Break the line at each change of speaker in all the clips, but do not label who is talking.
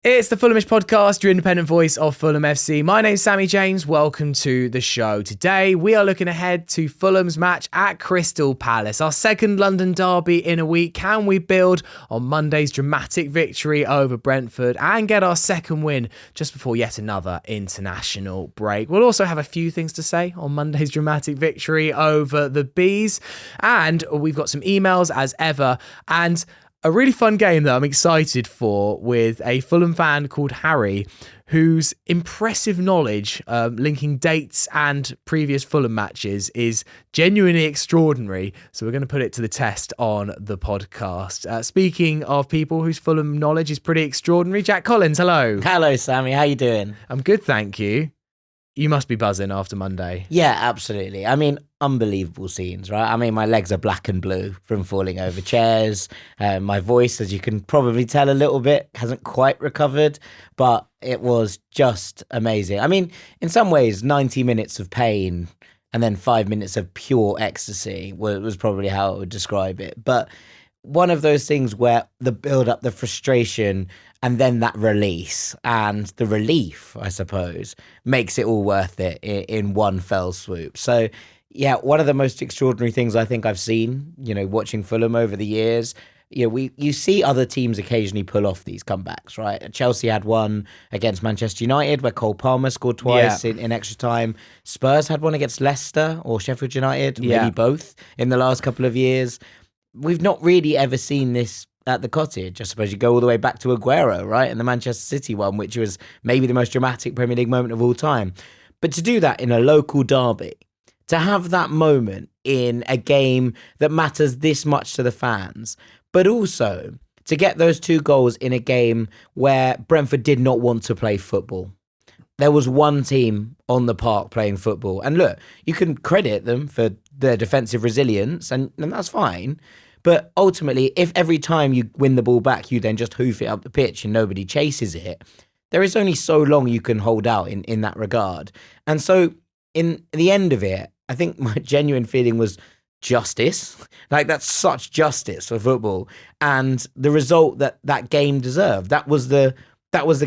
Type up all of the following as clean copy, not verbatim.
It's the Fulhamish podcast, your independent voice of Fulham FC. My name's Sammy James. Welcome to the show. Today, we are looking ahead to Fulham's match at Crystal Palace, our second London derby in a week. Can we build on Monday's dramatic victory over Brentford and get our second win just before yet another international break? We'll also have a few things to say on Monday's dramatic victory over the Bees. And we've got some emails as ever. And a really fun game that I'm excited for with a Fulham fan called Harry, whose impressive knowledge linking dates and previous Fulham matches is genuinely extraordinary. So we're going to put it to the test on the podcast. Speaking of people whose Fulham knowledge is pretty extraordinary, Jack Collins, hello.
Hello, Sammy. How you doing?
I'm good, thank you. You must be buzzing after Monday.
Yeah, absolutely. I mean, unbelievable scenes, right? I mean, my legs are black and blue from falling over chairs. My voice, as you can probably tell a little bit, hasn't quite recovered, but it was just amazing. I mean, in some ways, 90 minutes of pain and then 5 minutes of pure ecstasy was probably how I would describe it. But one of those things where the build-up, the frustration, and then that release and the relief, I suppose, makes it all worth it in one fell swoop. So, yeah, one of the most extraordinary things I think I've seen, watching Fulham over the years. You see other teams occasionally pull off these comebacks, right? Chelsea had one against Manchester United where Cole Palmer scored twice in extra time. Spurs had one against Leicester or Sheffield United, maybe both, in the last couple of years. We've not really ever seen this at the Cottage. I suppose you go all the way back to Aguero, right? And the Manchester City one, which was maybe the most dramatic Premier League moment of all time. But to do that in a local derby, to have that moment in a game that matters this much to the fans, but also to get those two goals in a game where Brentford did not want to play football. There was one team on the park playing football. And look, you can credit them for their defensive resilience, and that's fine. But ultimately, if every time you win the ball back, you then just hoof it up the pitch and nobody chases it, there is only so long you can hold out in that regard. And so in the end of it, I think my genuine feeling was justice. Like, that's such justice for football. And the result that game deserved. That was the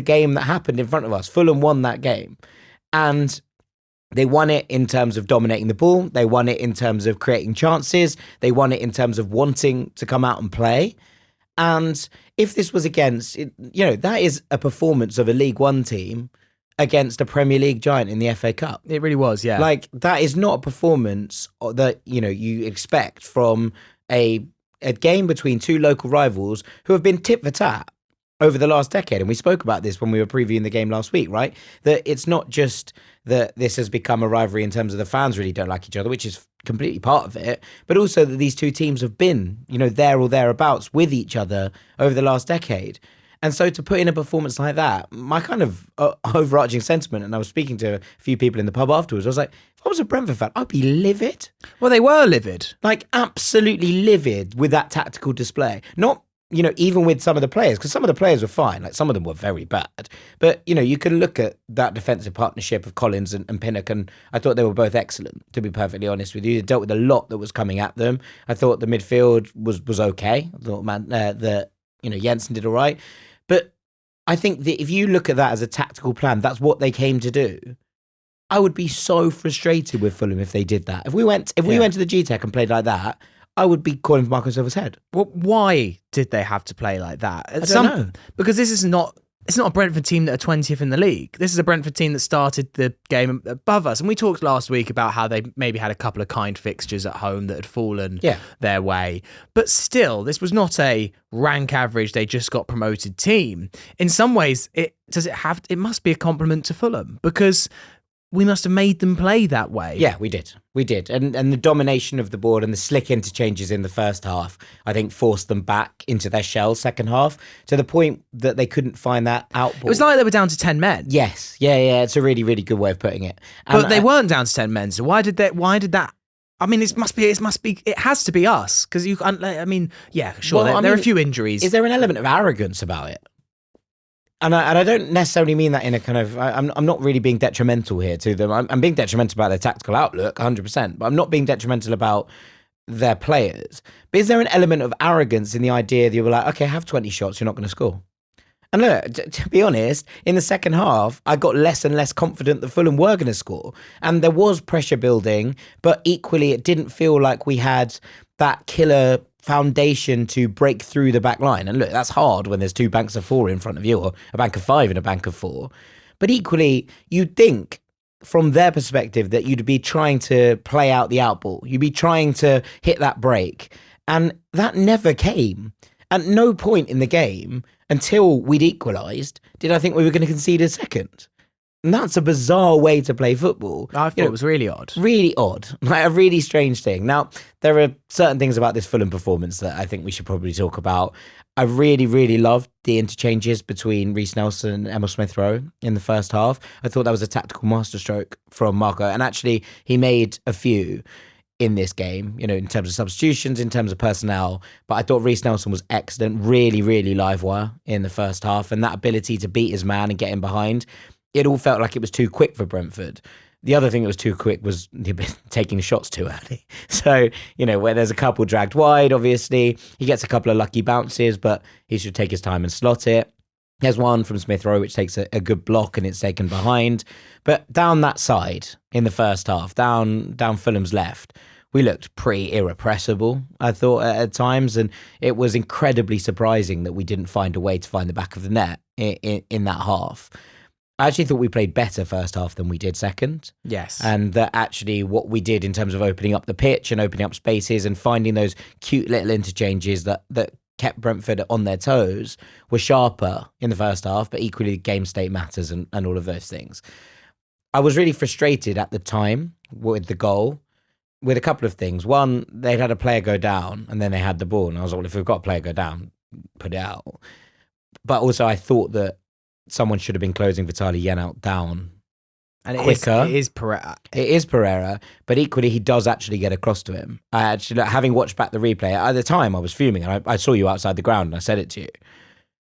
game that happened in front of us. Fulham won that game. And they won it in terms of dominating the ball. They won it in terms of creating chances. They won it in terms of wanting to come out and play. And if this was against, that is a performance of a League One team against a Premier League giant in the FA Cup.
It really was, yeah.
Like, that is not a performance that, you expect from a game between two local rivals who have been tit for tat over the last decade. And we spoke about this when we were previewing the game last week, right? That it's not just that this has become a rivalry in terms of the fans really don't like each other, which is completely part of it, but also that these two teams have been, there or thereabouts with each other over the last decade. And so to put in a performance like that, my kind of overarching sentiment, and I was speaking to a few people in the pub afterwards, I was like, if I was a Brentford fan, I'd be livid.
Well, they were livid.
Like, absolutely livid with that tactical display. Not, even with some of the players, because some of the players were fine. Like, some of them were very bad. But, you can look at that defensive partnership of Collins and Pinnock, and I thought they were both excellent, to be perfectly honest with you. They dealt with a lot that was coming at them. I thought the midfield was okay. I thought, Jensen did all right. But I think that if you look at that as a tactical plan, that's what they came to do. I would be so frustrated with Fulham if they did that. If we went to the G-Tech and played like that, I would be calling for Marco Silva's head.
Well, why did they have to play like that?
I don't know.
Because this is not... It's not a Brentford team that are 20th in the league. This is a Brentford team that started the game above us. And we talked last week about how they maybe had a couple of kind fixtures at home that had fallen their way. But still, this was not a rank average, they just got promoted team. In some ways, it must be a compliment to Fulham, because we must have made them play that way.
Yeah, we did. We did. And the domination of the board and the slick interchanges in the first half, I think, forced them back into their shell second half, to the point that they couldn't find that outball.
It was like they were down to 10 men.
Yes. Yeah. It's a really, really good way of putting it.
But they weren't down to 10 men. So why did that? I mean, it has to be us. Because there are a few injuries.
Is there an element of arrogance about it? And I don't necessarily mean that in a kind of... I'm not really being detrimental here to them. I'm being detrimental about their tactical outlook, 100%. But I'm not being detrimental about their players. But is there an element of arrogance in the idea that you're like, okay, have 20 shots, you're not going to score? And look, to be honest, in the second half, I got less and less confident that Fulham were going to score. And there was pressure building, but equally it didn't feel like we had that killer foundation to break through the back line. And look, that's hard when there's 2 banks of 4 in front of you, or a bank of 5 and a bank of 4. But equally, you'd think from their perspective that you'd be trying to play out the outball. You'd be trying to hit that break. And that never came. At no point in the game, until we'd equalised, did I think we were going to concede a second. And that's a bizarre way to play football.
I thought it was really odd.
Really odd. Like a really strange thing. Now, there are certain things about this Fulham performance that I think we should probably talk about. I really, really loved the interchanges between Reece Nelson and Emil Smith-Rowe in the first half. I thought that was a tactical masterstroke from Marco. And actually, he made a few in this game, in terms of substitutions, in terms of personnel. But I thought Reece Nelson was excellent, really, really live wire in the first half. And that ability to beat his man and get him behind, it all felt like it was too quick for Brentford. The other thing that was too quick was taking shots too early. So, where there's a couple dragged wide, obviously, he gets a couple of lucky bounces, but he should take his time and slot it. There's one from Smith-Rowe which takes a good block and it's taken behind. But down that side in the first half, down Fulham's left, we looked pretty irrepressible, I thought, at times. And it was incredibly surprising that we didn't find a way to find the back of the net in that half. I actually thought we played better first half than we did second.
Yes.
And that actually what we did in terms of opening up the pitch and opening up spaces and finding those cute little interchanges that kept Brentford on their toes were sharper in the first half, but equally game state matters and all of those things. I was really frustrated at the time with the goal with a couple of things. One, they'd had a player go down and then they had the ball. And I was like, well, if we've got a player go down, put it out. But also I thought that someone should have been closing Vitaly Yenalt down
and
quicker.
It is Pereira.
It is Pereira, but equally he does actually get across to him. I actually, having watched back the replay, at the time I was fuming and I saw you outside the ground and I said it to you.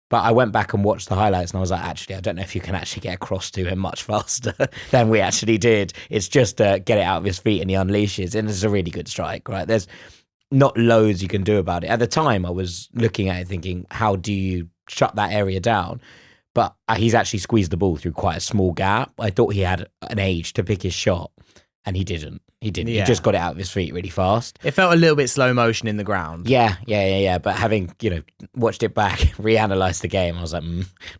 But I went back and watched the highlights and I was like, actually, I don't know if you can actually get across to him much faster than we actually did. It's just get it out of his feet and he unleashes. And it's a really good strike, right? There's not loads you can do about it. At the time, I was looking at it thinking, how do you shut that area down? But he's actually squeezed the ball through quite a small gap. I thought he had an age to pick his shot, and he didn't. Yeah. He just got it out of his feet really fast.
It felt a little bit slow motion in the ground.
Yeah. But having, watched it back, reanalyzed the game, I was like,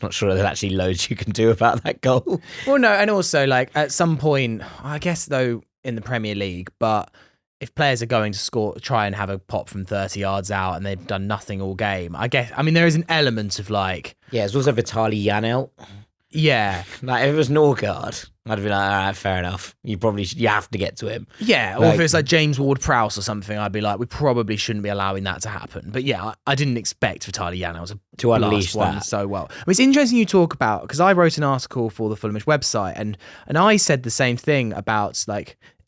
not sure there's actually loads you can do about that goal.
Well, no, and also, at some point, I guess, though, in the Premier League, but if players are going to try and have a pop from 30 yards out and they've done nothing all game, there is an element of
Yeah, it's also Vitaly Yenalt.
Yeah.
If it was Norgard, I'd be like, all right, fair enough. You have to get to him.
Yeah, or if it's like James Ward-Prowse or something, I'd be like, we probably shouldn't be allowing that to happen. But yeah, I didn't expect Vitaly Yenalt
to unleash
one
that
so well. It's interesting you talk about, because I wrote an article for the Fulhamish website and I said the same thing about,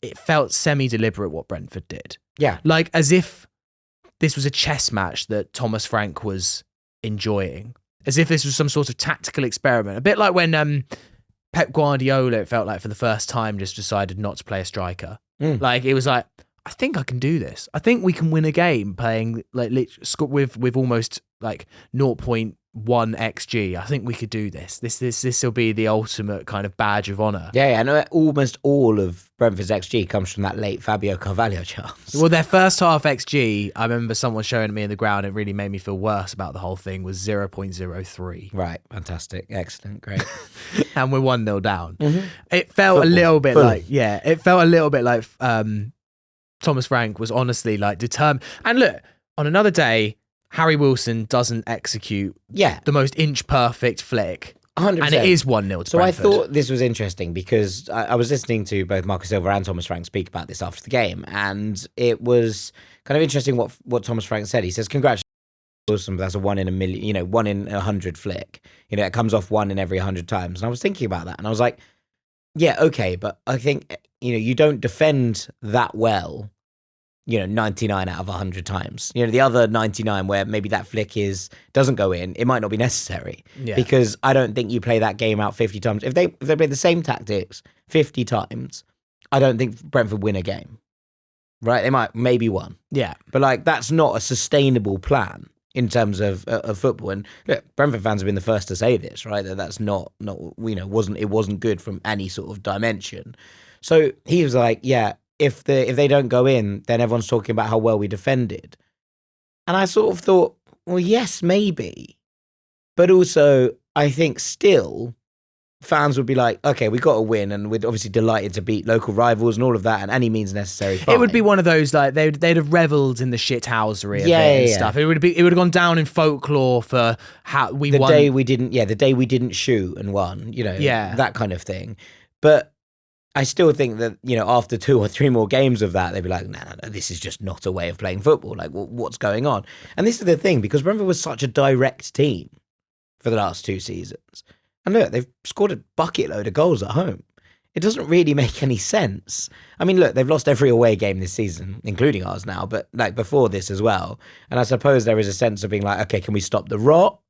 it felt semi-deliberate what Brentford did.
Yeah.
As if this was a chess match that Thomas Frank was enjoying. As if this was some sort of tactical experiment. A bit like when Pep Guardiola, it felt like for the first time, just decided not to play a striker. It was like, I think I can do this. I think we can win a game playing with almost 0.1 XG. I think we could do this. This will be the ultimate kind of badge of honour.
Yeah, I know almost all of Brentford's XG comes from that late Fabio Carvalho chance.
Well, their first half XG, I remember someone showing me in the ground, it really made me feel worse about the whole thing, was 0.03.
Right, fantastic, excellent, great.
And we're 1-0 down. Mm-hmm. It felt a little bit like Thomas Frank was honestly determined. And look, on another day, Harry Wilson doesn't execute the most inch-perfect flick.
100%.
And it is 1-0 to
So
Brentford.
I thought this was interesting because I was listening to both Marco Silva and Thomas Frank speak about this after the game, and it was kind of interesting what Thomas Frank said. He says, congratulations, Wilson, but that's a 1 in a million, 1 in 100 flick. It comes off 1 in every 100 times. And I was thinking about that, and I was like, yeah, okay, but I think, you don't defend that well 99 out of 100 times. The other 99 where maybe that flick doesn't go in, it might not be necessary. Yeah. Because I don't think you play that game out 50 times. If they play the same tactics 50 times, I don't think Brentford win a game. Right? They might maybe one.
Yeah.
But that's not a sustainable plan. in terms of football. And look, Brentford fans have been the first to say this, right? That's not wasn't good from any sort of dimension. So he was like, yeah, if they don't go in, then everyone's talking about how well we defended. And I sort of thought, well, yes, maybe. But also, I think still fans would be like, okay, we got a win, and we're obviously delighted to beat local rivals and all of that, and any means necessary. Fine.
It would be one of those like they'd have revelled in the shithousery of it and stuff. It would have gone down in folklore for how we won.
The day we didn't shoot and won, that kind of thing. But I still think that, after 2 or 3 more games of that, they'd be like, no, this is just not a way of playing football. Like, what's going on? And this is the thing, because Brentford was such a direct team for the last 2 seasons. And look, they've scored a bucket load of goals at home. It doesn't really make any sense. I mean, look, they've lost every away game this season, including ours now, but like before this as well. And I suppose there is a sense of being like, okay, can we stop the rot?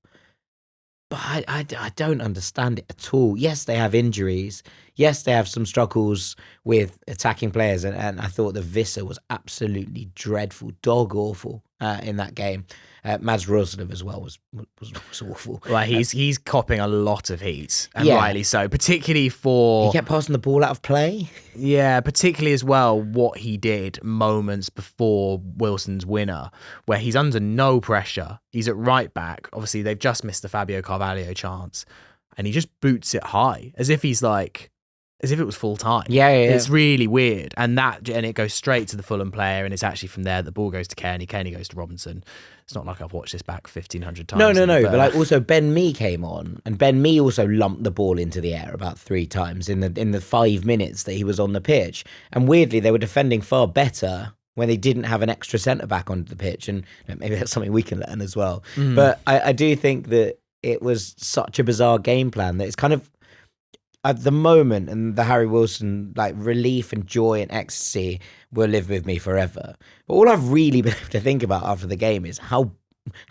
But I don't understand it at all. Yes, they have injuries. Yes, they have some struggles with attacking players. And I thought the Visser was absolutely dreadful, dog awful in that game. Mads Roslov as well was awful.
Well, he's copping a lot of heat, and rightly so, particularly for...
He kept passing the ball out of play.
Yeah, particularly as well what he did moments before Wilson's winner, where he's under no pressure. He's at right back. Obviously, they've just missed the Fabio Carvalho chance, and he just boots it high, as if it was full time.
Yeah.
It's really weird. And it goes straight to the Fulham player, and it's actually from there the ball goes to Kearney. Kearney goes to Robinson. It's not like I've watched this back 1,500 times.
No. But like also Ben Mee came on, and Ben Mee also lumped the ball into the air about 3 times in the 5 minutes that he was on the pitch. And weirdly, they were defending far better when they didn't have an extra centre back onto the pitch. And maybe that's something we can learn as well. But I do think that it was such a bizarre game plan that it's kind of, at the moment, and the Harry Wilson like relief and joy and ecstasy will live with me forever. But all I've really been able to think about after the game is how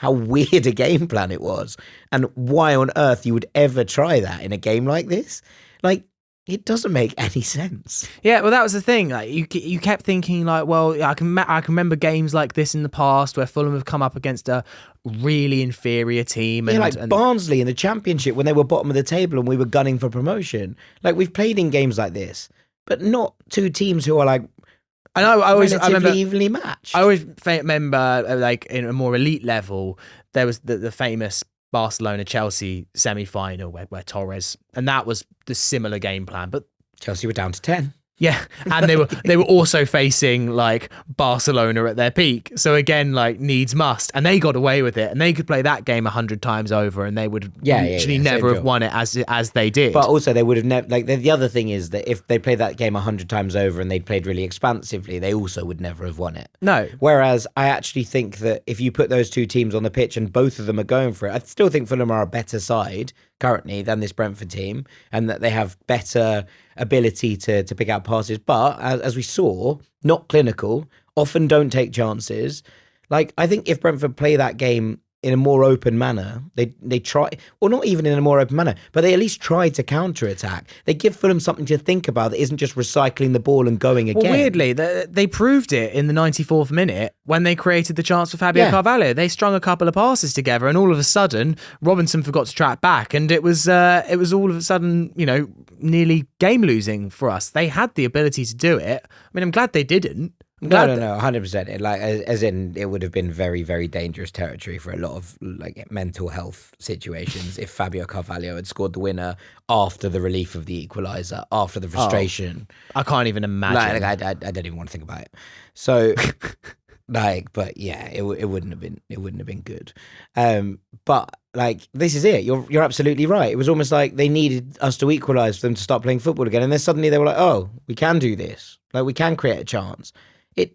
weird a game plan it was, and why on earth you would ever try that in a game like this. Like, it doesn't make any sense.
Yeah, well, that was the thing. Like, you kept thinking, like, well, I can remember games like this in the past where Fulham have come up against a really inferior team.
And Barnsley in the Championship when they were bottom of the table and we were gunning for promotion. Like, we've played in games like this, but not 2 teams who are like, I remember evenly matched.
I always remember, like, in a more elite level, there was the famous Barcelona-Chelsea semi-final where Torres, and that was the similar game plan, but
Chelsea were down to 10.
Yeah, and they were also facing like Barcelona at their peak. So again, like needs must, and they got away with it, and they could play that game 100 times over, and they would literally never have won it as they did.
But also, they would have never. Like the other thing is that if they played that game 100 times over and they'd played really expansively, they also would never have won it.
No.
Whereas I actually think that if you put those 2 teams on the pitch and both of them are going for it, I still think Fulham are a better side currently than this Brentford team, and that they have better ability to pick out passes, but as we saw, not clinical, often don't take chances. Like, I think if Brentford play that game in a more open manner, they try, or not even in a more open manner, but they at least try to counter-attack. They give Fulham something to think about that isn't just recycling the ball and going again.
Well, weirdly, they proved it in the 94th minute when they created the chance for Fabio Carvalho. They strung a couple of passes together, and all of a sudden, Robinson forgot to track back, and it was all of a sudden, nearly game-losing for us. They had the ability to do it. I mean, I'm glad they didn't.
No, 100%. Like, as in, it would have been very, very dangerous territory for a lot of like mental health situations if Fabio Carvalho had scored the winner after the relief of the equaliser, after the frustration.
I can't even imagine.
Like, I don't even want to think about it. So, but yeah, it wouldn't have been good. But like, this is it. You're absolutely right. It was almost like they needed us to equalise for them to start playing football again, and then suddenly they were like, oh, we can do this. Like, we can create a chance. It's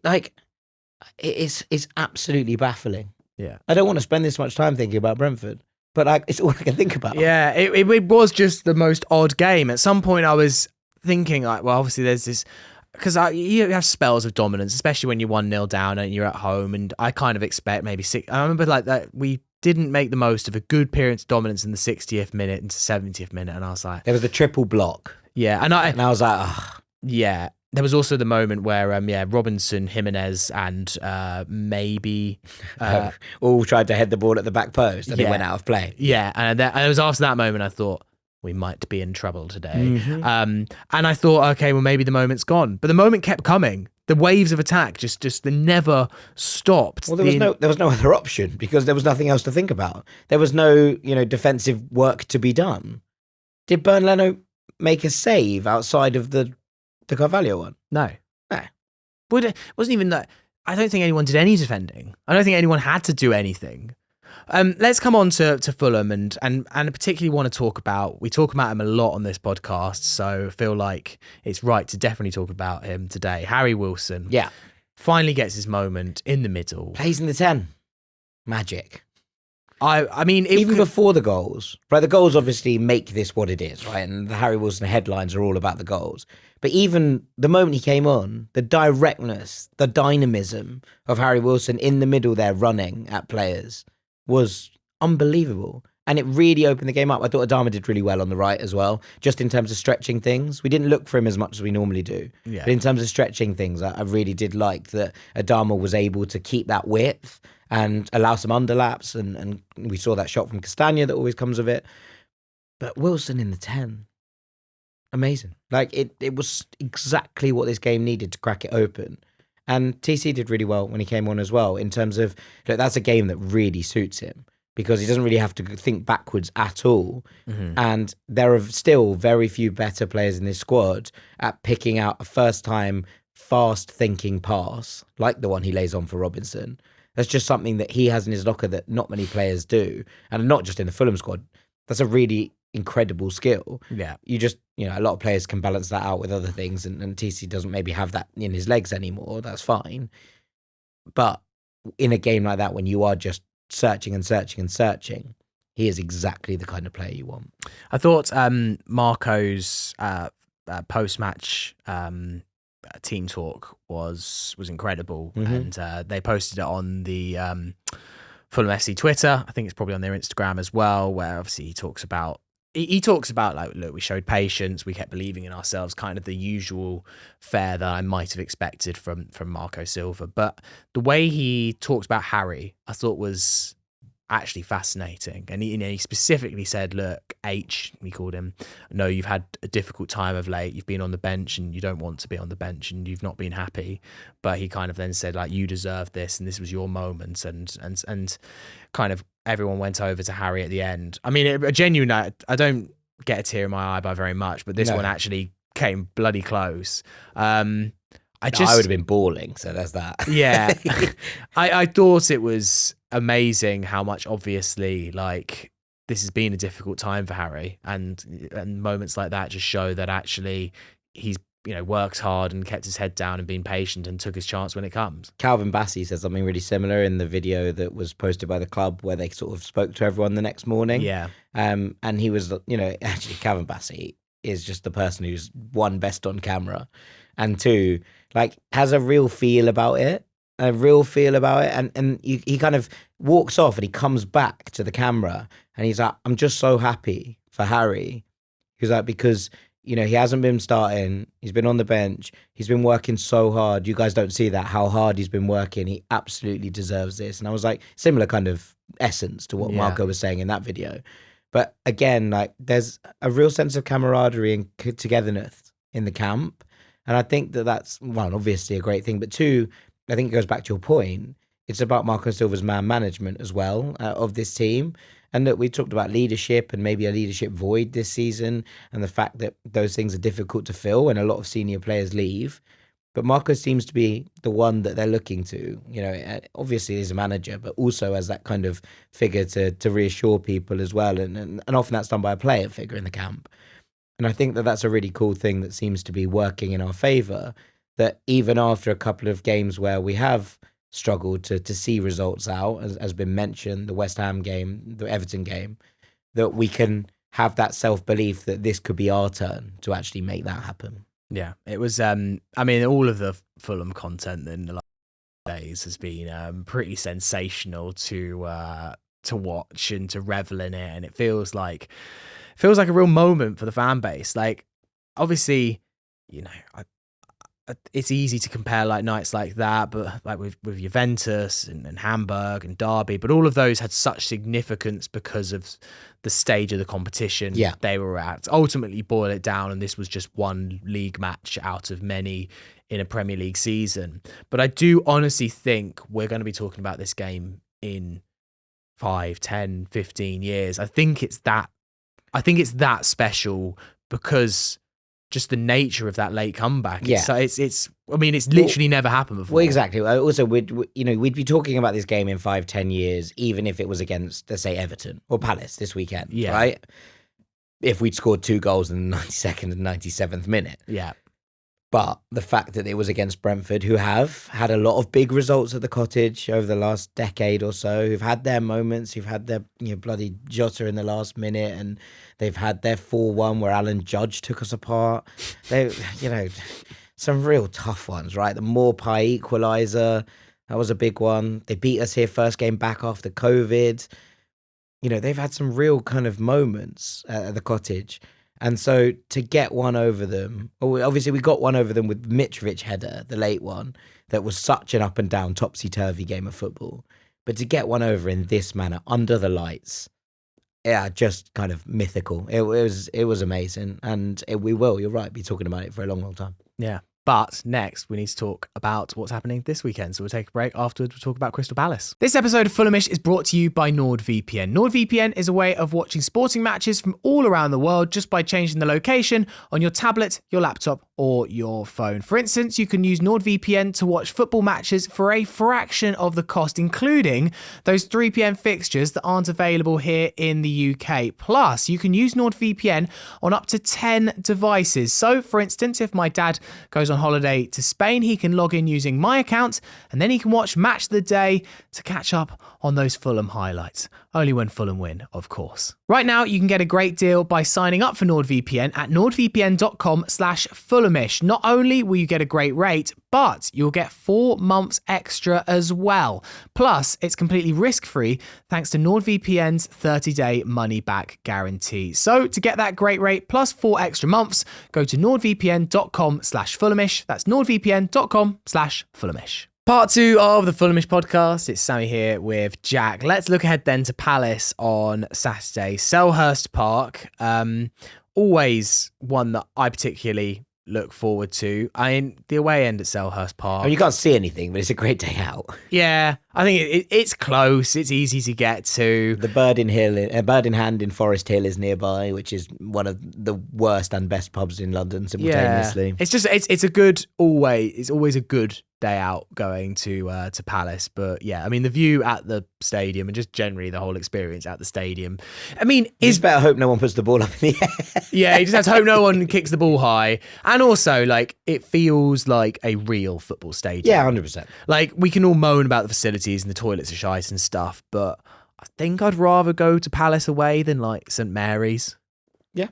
absolutely baffling.
Yeah,
I don't want to spend this much time thinking about Brentford, but it's all I can think about.
Yeah, it was just the most odd game. At some point, I was thinking, like, well, obviously there's this, because you have spells of dominance, especially when you're 1-0 down and you're at home, and I kind of expect maybe 6. I remember like that we didn't make the most of a good appearance of dominance in the 60th minute into 70th minute, and I was like,
there was the triple block.
Yeah, and I
was like, oh.
Yeah. There was also the moment where, Robinson, Jimenez, and maybe
all tried to head the ball at the back post and it
Yeah.
went out of play.
Yeah, and it was after that moment I thought we might be in trouble today.
Mm-hmm.
And I thought, okay, well maybe the moment's gone, but the moment kept coming. The waves of attack just they never stopped.
Well, there was no other option because there was nothing else to think about. There was no defensive work to be done. Did Bern Leno make a save outside of the Carvalho one?
No.
No.
But it wasn't even that. I don't think anyone did any defending. I don't think anyone had to do anything. Let's come on to Fulham and particularly want to talk about, we talk about him a lot on this podcast, so I feel like it's right to definitely talk about him today. Harry Wilson.
Yeah.
Finally gets his moment in the middle.
Plays in the 10. Magic.
I mean,
even before the goals, right? The goals obviously make this what it is, right? And the Harry Wilson headlines are all about the goals. But even the moment he came on, the directness, the dynamism of Harry Wilson in the middle there running at players was unbelievable. And it really opened the game up. I thought Adama did really well on the right as well, just in terms of stretching things. We didn't look for him as much as we normally do.
Yeah.
But in terms of stretching things, I really did like that Adama was able to keep that width and allow some underlaps. And we saw that shot from Castagna that always comes of it. But Wilson in the 10, amazing. Like, it was exactly what this game needed to crack it open. And TC did really well when he came on as well, in terms of, look, that's a game that really suits him because he doesn't really have to think backwards at all. Mm-hmm. And there are still very few better players in this squad at picking out a first-time, fast-thinking pass, like the one he lays on for Robinson. That's just something that he has in his locker that not many players do. And not just in the Fulham squad. That's a really incredible skill.
Yeah.
You just, a lot of players can balance that out with other things, and TC doesn't maybe have that in his legs anymore. That's fine. But in a game like that, when you are just searching and searching and searching, he is exactly the kind of player you want.
I thought Marco's post-match team talk was incredible, mm-hmm. and they posted it on the Fulham FC Twitter. I think it's probably on their Instagram as well, where obviously he talks about like, look, we showed patience, we kept believing in ourselves, kind of the usual fare that I might have expected from Marco Silva. But the way he talked about Harry, I thought was actually fascinating. And he specifically said, look, H, we called him, no, you've had a difficult time of late. You've been on the bench and you don't want to be on the bench and you've not been happy. But he kind of then said, like, you deserve this and this was your moment. And kind of everyone went over to Harry at the end. I mean, a genuine, I don't get a tear in my eye by very much, but this one actually came bloody close. I would
have been bawling, so there's that.
Yeah. I thought it was amazing how much, obviously, like, this has been a difficult time for Harry, and moments like that just show that actually he's worked hard and kept his head down and been patient and took his chance when it comes.
Calvin Bassey said something really similar in the video that was posted by the club where they sort of spoke to everyone the next morning.
Yeah.
And he was, actually Calvin Bassey is just the person who's, one, best on camera, and two, like, has a real feel about it. And he kind of walks off and he comes back to the camera and he's like, I'm just so happy for Harry. He's like, because, he hasn't been starting. He's been on the bench. He's been working so hard. You guys don't see that, how hard he's been working. He absolutely deserves this. And I was like, similar kind of essence to what Marco was saying in that video. But again, like, there's a real sense of camaraderie and togetherness in the camp. And I think that's, one, obviously a great thing. But two, I think it goes back to your point. It's about Marco Silva's man management as well of this team. And that we talked about leadership and maybe a leadership void this season and the fact that those things are difficult to fill and a lot of senior players leave. But Marco seems to be the one that they're looking to, obviously as a manager, but also as that kind of figure to reassure people as well. And often that's done by a player figure in the camp. And I think that that's a really cool thing that seems to be working in our favour, that even after a couple of games where we have struggled to see results out, as has been mentioned, the West Ham game, the Everton game, that we can have that self-belief that this could be our turn to actually make that happen.
Yeah, it was, I mean, all of the Fulham content in the last days has been pretty sensational to watch and to revel in it. And it feels like a real moment for the fan base. Like, obviously, it's easy to compare like nights like that, but like with Juventus and Hamburg and Derby, but all of those had such significance because of the stage of the competition they were at. Ultimately, boil it down, and this was just one league match out of many in a Premier League season. But I do honestly think we're going to be talking about this game in 5, 10, 15 years. I think it's that special because just the nature of that late comeback.
Yeah.
So it's literally never happened before.
Well, exactly. Also, we'd be talking about this game in 5, 10 years, even if it was against, let's say, Everton or Palace this weekend, right? If we'd scored 2 goals in the 92nd and 97th minute.
Yeah.
But the fact that it was against Brentford, who have had a lot of big results at the Cottage over the last decade or so, who've had their moments, who've had their bloody Jota in the last minute, and they've had their 4-1 where Alan Judge took us apart. They, some real tough ones, right? The Morpie equaliser, that was a big one. They beat us here first game back after COVID. They've had some real kind of moments at the Cottage. And so to get one over them, obviously we got one over them with Mitrovic header, the late one, that was such an up and down, topsy-turvy game of football. But to get one over in this manner, under the lights, just kind of mythical. It was amazing. And you're right, be talking about it for a long, long time.
Yeah. But next, we need to talk about what's happening this weekend. So we'll take a break. Afterwards, we'll talk about Crystal Palace. This episode of Fulhamish is brought to you by NordVPN. NordVPN is a way of watching sporting matches from all around the world just by changing the location on your tablet, your laptop, or your phone. For instance, you can use NordVPN to watch football matches for a fraction of the cost, including those 3 p.m. fixtures that aren't available here in the UK. Plus, you can use NordVPN on up to 10 devices. So, for instance, if my dad goes on holiday to Spain, he can log in using my account and then he can watch Match of the Day to catch up on those Fulham highlights. Only when Fulham win, of course. Right now, you can get a great deal by signing up for NordVPN at nordvpn.com/Fulhamish. Not only will you get a great rate, but you'll get 4 months extra as well. Plus, it's completely risk-free thanks to NordVPN's 30-day money-back guarantee. So to get that great rate plus 4 extra months, go to nordvpn.com/Fulhamish. That's nordvpn.com/Fulhamish. Part 2 of the Fulhamish podcast. It's Sammy here with Jack. Let's look ahead then to Palace on Saturday. Selhurst Park. Always one that I particularly look forward to. I mean, the away end at Selhurst Park.
You can't see anything, but it's a great day out.
Yeah, I think it's close. It's easy to get to.
The Bird in Hand in Forest Hill is nearby, which is one of the worst and best pubs in London simultaneously.
Yeah. It's just it's a good It's always a good day out going to Palace. But yeah, I mean, the view at the stadium and just generally the whole experience at the stadium. I mean,
you better hope no one puts the ball up in the air.
Yeah, you just have to hope no one kicks the ball high. And also, like, it feels like a real football stadium.
Yeah, 100%.
Like, we can all moan about the facilities and the toilets are shite and stuff, but I think I'd rather go to Palace away than like St Mary's.
Yeah.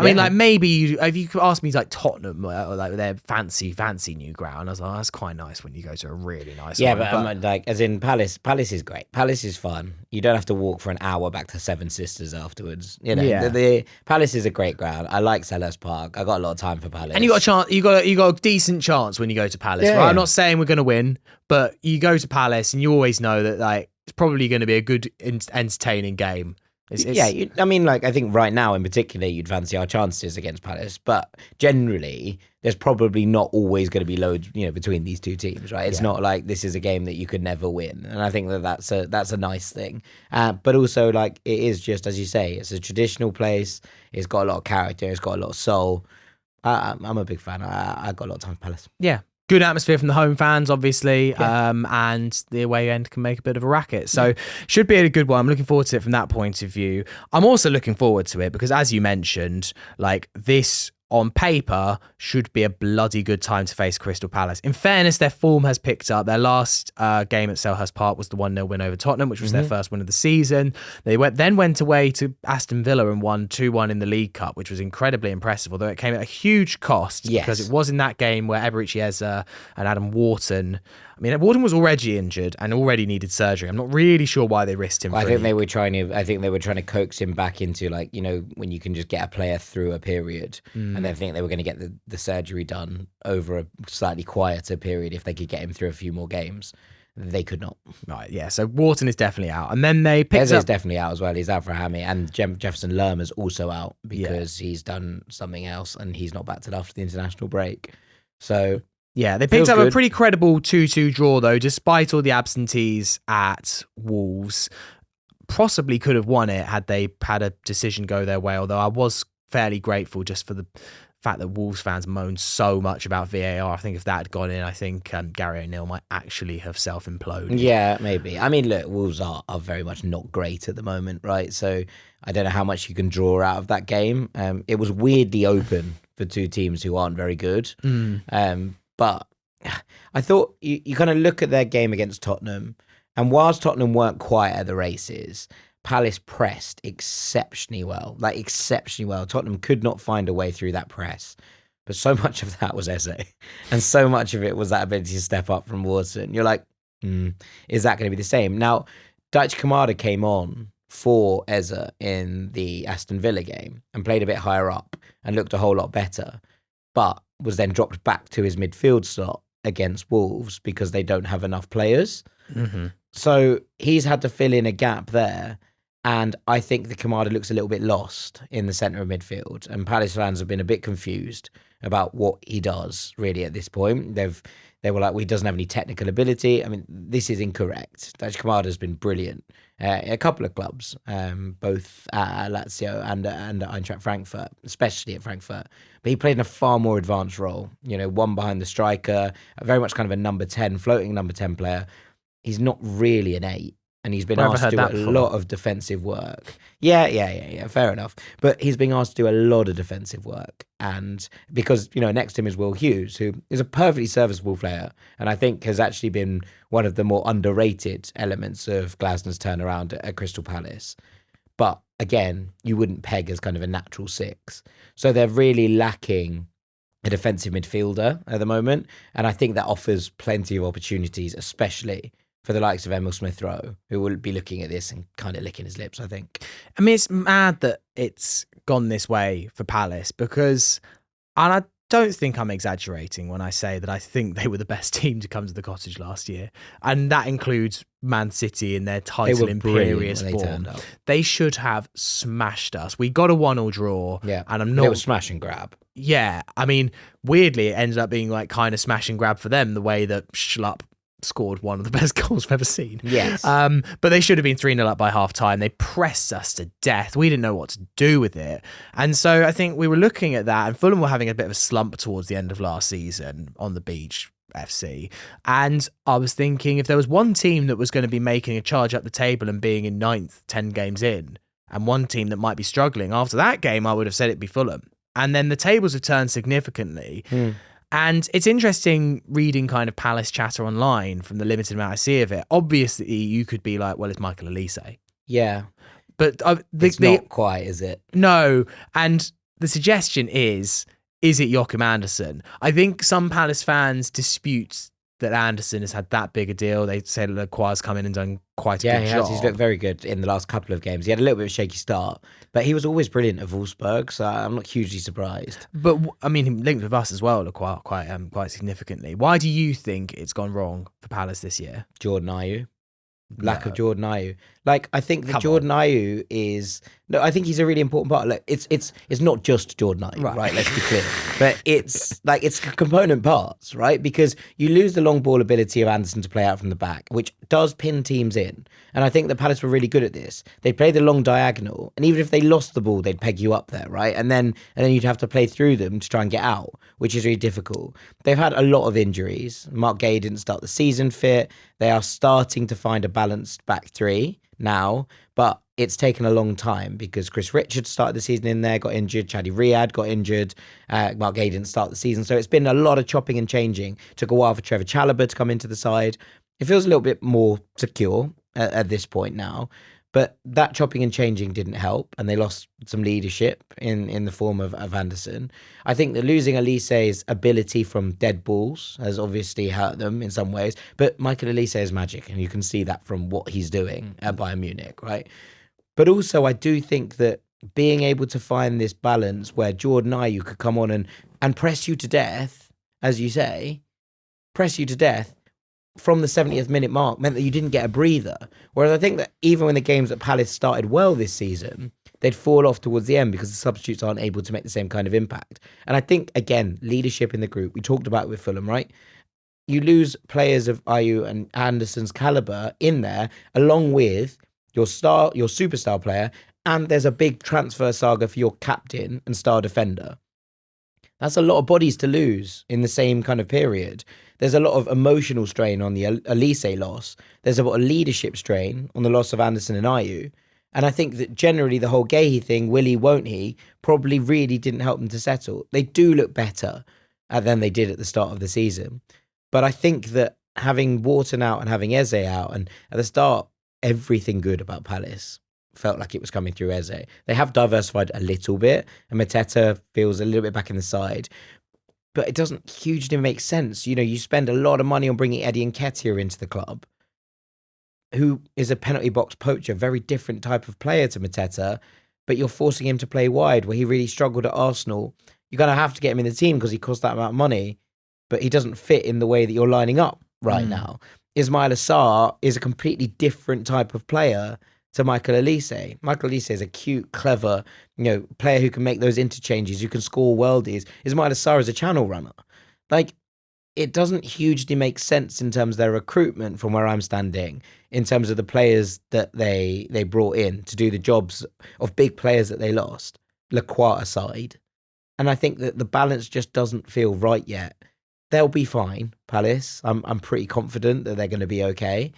I mean, like, maybe if you could ask me, like, Tottenham or like their fancy new ground, I was like, oh, that's quite nice when you go to a really nice one.
Yeah, but like, as in Palace is great. Palace is fun. You don't have to walk for an hour back to Seven Sisters afterwards. The Palace is a great ground. I like Selhurst Park. I got a lot of time for Palace.
And you got a chance. You got a decent chance when you go to Palace.
Yeah,
right?
yeah.
I'm not saying we're going to win, but you go to Palace and you always know that, like, it's probably going to be a good, entertaining game.
I think right now in particular, you'd fancy our chances against Palace, but generally, there's probably not always going to be loads, between these two teams, right? It's not like this is a game that you could never win, and I think that's a nice thing. But also, like, it is just as you say, it's a traditional place. It's got a lot of character. It's got a lot of soul. I'm a big fan. I got a lot of time for Palace.
Yeah. Good atmosphere from the home fans, obviously, and the away end can make a bit of a racket. So should be a good one. I'm looking forward to it from that point of view. I'm also looking forward to it because, as you mentioned, like, this on paper should be a bloody good time to face Crystal Palace. In fairness, their form has picked up. Their last game at Selhurst Park was the 1-0 win over Tottenham, which was their first win of the season. They went away to Aston Villa and won 2-1 in the League Cup, which was incredibly impressive, although it came at a huge cost because it was in that game where Eberechi Eze and Adam Wharton I mean, Wharton was already injured and already needed surgery. I'm not really sure why they risked him.
I think they were trying to coax him back into, like, you know, when you can just get a player through a period, and then think they were going to get the surgery done over a slightly quieter period if they could get him through a few more games. They could not.
Right, yeah. So Wharton is definitely out, and then they picked
Eze's
up.
definitely out as well. He's out for a hammy, and Jefferson Lerma's also out because he's done something else and he's not back till after the international break. So.
Yeah, they picked up a pretty credible 2-2 draw, though, despite all the absentees at Wolves. Possibly could have won it had they had a decision go their way, although I was fairly grateful just for the fact that Wolves fans moaned so much about VAR. I think if that had gone in, I think Gary O'Neill might actually have self-imploded.
Yeah, maybe. I mean, look, Wolves are very much not great at the moment, right? So I don't know how much you can draw out of that game. It was weirdly open for two teams who aren't very good. But I thought you kind of look at their game against Tottenham, and whilst Tottenham weren't quite at the races, Palace pressed exceptionally well. Tottenham could not find a way through that press. But so much of that was Eze, and so much of it was that ability to step up from Wharton. You're like, is that going to be the same? Now, Daichi Kamada came on for Eze in the Aston Villa game and played a bit higher up and looked a whole lot better, but was then dropped back to his midfield slot against Wolves because they don't have enough players. So he's had to fill in a gap there. And I think the Kamada looks a little bit lost in the centre of midfield. And Palace fans have been a bit confused about what he does really at this point. They were like, well, he doesn't have any technical ability. I mean, this is incorrect. Daichi Kamada has been brilliant at a couple of clubs, both at Lazio and at Eintracht Frankfurt, especially at Frankfurt. But he played in a far more advanced role, you know, one behind the striker, very much kind of a number 10, floating number 10 player. He's not really an 8. And he's been asked to do a lot of defensive work. Yeah, fair enough. But he's being asked to do a lot of defensive work. And because, you know, next to him is Will Hughes, who is a perfectly serviceable player. And I think has actually been one of the more underrated elements of Glasner's turnaround at Crystal Palace. But again, you wouldn't peg as kind of a natural 6. So they're really lacking a defensive midfielder at the moment. And I think that offers plenty of opportunities, especially for the likes of Emil Smith-Rowe, who will be looking at this and kind of licking his lips, I think.
I mean, it's mad that it's gone this way for Palace because, and I don't think I'm exaggerating when I say that I think they were the best team to come to the Cottage last year. And that includes Man City in their title imperious form. They should have smashed us. We got a 1-1 draw.
Yeah,
and I'm not...
It was smash and grab.
Yeah, I mean, weirdly, it ended up being like kind of smash and grab for them, the way that Schlupp scored one of the best goals I've ever seen.
Yes.
But they should have been 3-0 up by half time. They pressed us to death. We didn't know what to do with it. And so I think we were looking at that, and Fulham were having a bit of a slump towards the end of last season on the beach, FC. And I was thinking if there was one team that was going to be making a charge up the table and being in 9th 10 games in, and one team that might be struggling, after that game I would have said it'd be Fulham. And then the tables have turned significantly. And it's interesting reading kind of Palace chatter online from the limited amount I see of it. Obviously, you could be like, well, it's Michael Elise.
Yeah.
But
it's not quite, is it?
No. And the suggestion is it Joachim Andersen? I think some Palace fans dispute that Andersen has had that big a deal. They say that Lequoir's come in and done quite a good job.
Yeah, he's looked very good in the last couple of games. He had a little bit of a shaky start, but he was always brilliant at Wolfsburg, so I'm not hugely surprised.
But, I mean, he linked with us as well, Lequoir, quite significantly. Why do you think it's gone wrong for Palace this year?
Jordan Ayew. Lack of Jordan Ayew. Like, I think that Jordan Ayew is... No, I think he's a really important part. Like, it's not just Jordan Ayew, right? Let's be clear. But it's component parts, right? Because you lose the long ball ability of Anderson to play out from the back, which does pin teams in. And I think the Palace were really good at this. They play the long diagonal, and even if they lost the ball, they'd peg you up there, right? And then you'd have to play through them to try and get out, which is really difficult. They've had a lot of injuries. Mark Gay didn't start the season fit. They are starting to find a balanced back three now, but it's taken a long time because Chris Richards started the season in there, got injured. Chadi Riyad got injured. Mark Gay didn't start the season. So it's been a lot of chopping and changing. Took a while for Trevor Chalobah to come into the side. It feels a little bit more secure at this point now. But that chopping and changing didn't help, and they lost some leadership in the form of Anderson. I think that losing Elise's ability from dead balls has obviously hurt them in some ways, but Michael Elise is magic, and you can see that from what he's doing at Bayern Munich, right? But also, I do think that being able to find this balance where Jordan Ayew could come on and press you to death, as you say, press you to death, from the 70th minute mark meant that you didn't get a breather. Whereas I think that even when the games at Palace started well this season, they'd fall off towards the end because the substitutes aren't able to make the same kind of impact. And I think, again, leadership in the group, we talked about it with Fulham, right? You lose players of Ayew and Anderson's calibre in there, along with your superstar player, and there's a big transfer saga for your captain and star defender. That's a lot of bodies to lose in the same kind of period. There's a lot of emotional strain on the Elise loss. There's a lot of leadership strain on the loss of Anderson and Ayew. And I think that generally the whole Gahey thing, will he, won't he, probably really didn't help them to settle. They do look better than they did at the start of the season. But I think that having Wharton out and having Eze out, and at the start, everything good about Palace felt like it was coming through Eze. They have diversified a little bit, and Mateta feels a little bit back in the side. But it doesn't hugely make sense. You know, you spend a lot of money on bringing Eddie Nketiah into the club, who is a penalty box poacher, very different type of player to Mateta, but you're forcing him to play wide where he really struggled at Arsenal. You're going to have to get him in the team because he costs that amount of money, but he doesn't fit in the way that you're lining up right now. Ismail Assar is a completely different type of player to Michael Elise. Michael Elise is a cute, clever, player who can make those interchanges, who can score worldies. Ismail Assar is a channel runner. Like, it doesn't hugely make sense in terms of their recruitment from where I'm standing, in terms of the players that they brought in to do the jobs of big players that they lost, Lacroix aside. And I think that the balance just doesn't feel right yet. They'll be fine, Palace. I'm pretty confident that they're going to be okay.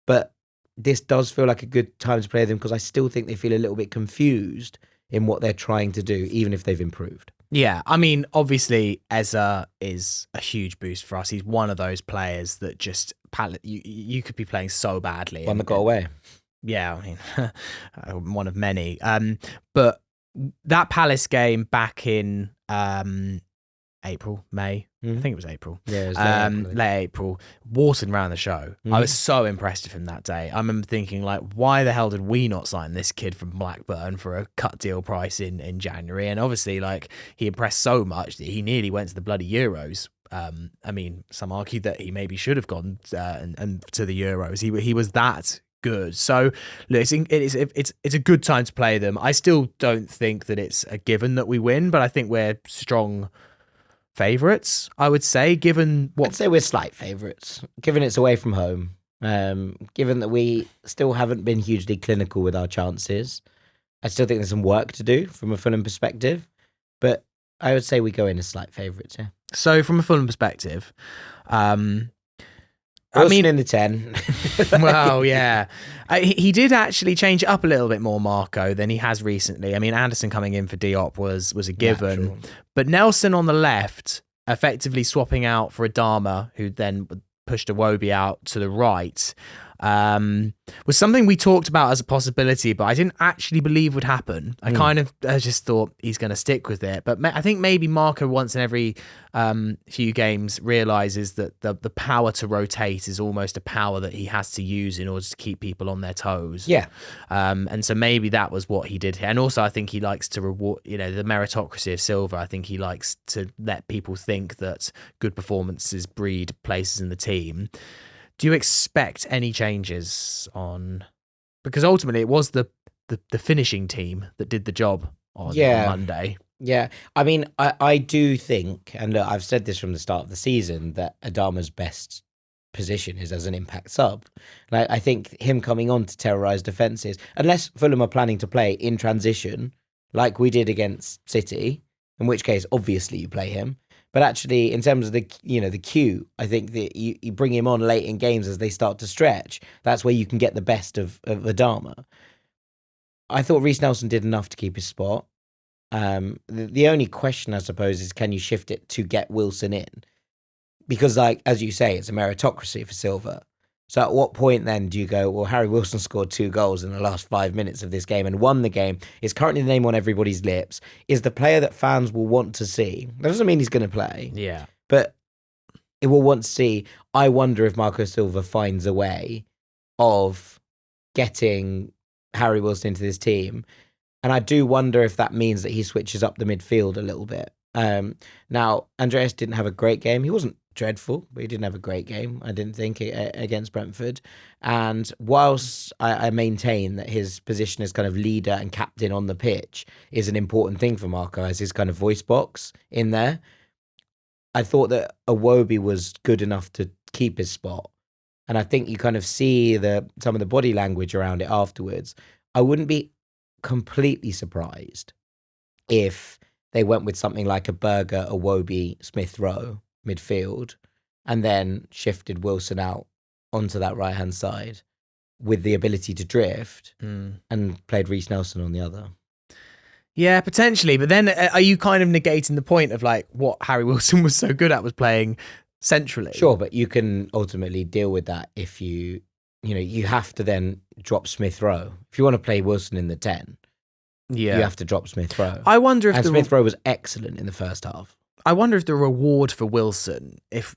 But this does feel like a good time to play them because I still think they feel a little bit confused in what they're trying to do, even if they've improved.
Yeah, I mean, obviously, Eze is a huge boost for us. He's one of those players that just, you could be playing so badly.
One that got away.
Yeah, I mean, one of many. But that Palace game back in April, May, I think it was April.
Yeah, it was
late April. Wharton ran the show. I was so impressed with him that day. I remember thinking, like, why the hell did we not sign this kid from Blackburn for a cut deal price in January? And obviously, like, he impressed so much that he nearly went to the bloody Euros. I mean, some argue that he maybe should have gone and to the Euros. He was that good. So look, it's a good time to play them. I still don't think that it's a given that we win, but I think we're strong favourites, I would say, given what...
I'd say we're slight favourites, given it's away from home, given that we still haven't been hugely clinical with our chances. I still think there's some work to do from a Fulham perspective, but I would say we go in as slight favourites, yeah.
So from a Fulham perspective,
I mean, in the 10.
Well, yeah. He did actually change it up a little bit more, Marco, than he has recently. I mean, Anderson coming in for Diop was a given.
Natural.
But Nelson on the left, effectively swapping out for Adama, who then pushed Iwobi out to the right, was something we talked about as a possibility, but I didn't actually believe would happen. I just thought he's going to stick with it. But I think maybe Marco once in every few games realises that the power to rotate is almost a power that he has to use in order to keep people on their toes.
Yeah.
And so maybe that was what he did here. And also I think he likes to reward, the meritocracy of Silva. I think he likes to let people think that good performances breed places in the team. Do you expect any changes on... Because ultimately it was the finishing team that did the job on Monday.
Yeah. I mean, I do think, and look, I've said this from the start of the season, that Adama's best position is as an impact sub. Like, I think him coming on to terrorise defences, unless Fulham are planning to play in transition, like we did against City, in which case, obviously, you play him. But actually, in terms of the queue, I think that you bring him on late in games as they start to stretch. That's where you can get the best of Adama. I thought Reece Nelson did enough to keep his spot. The only question, I suppose, is can you shift it to get Wilson in? Because, like, as you say, it's a meritocracy for Silva. So at what point then do you go, well, Harry Wilson scored 2 goals in the last 5 minutes of this game and won the game, is currently the name on everybody's lips, is the player that fans will want to see. That doesn't mean he's going to play.
Yeah.
But it will want to see. I wonder if Marco Silva finds a way of getting Harry Wilson into this team. And I do wonder if that means that he switches up the midfield a little bit. Now, Andreas didn't have a great game. He wasn't dreadful, but he didn't have a great game, I didn't think, against Brentford. And whilst I maintain that his position as kind of leader and captain on the pitch is an important thing for Marco as his kind of voice box in there, I thought that Iwobi was good enough to keep his spot. And I think you kind of see some of the body language around it afterwards. I wouldn't be completely surprised if they went with something like a Berger, Iwobi, Smith Rowe midfield, and then shifted Wilson out onto that right-hand side with the ability to drift and played Reece Nelson on the other.
Yeah, potentially. But then are you kind of negating the point of like what Harry Wilson was so good at was playing centrally?
Sure, but you can ultimately deal with that if you have to then drop Smith Rowe. If you want to play Wilson in the 10, you have to drop Smith Rowe.
I wonder if
Smith Rowe was excellent in the first half.
I wonder if the reward for Wilson, if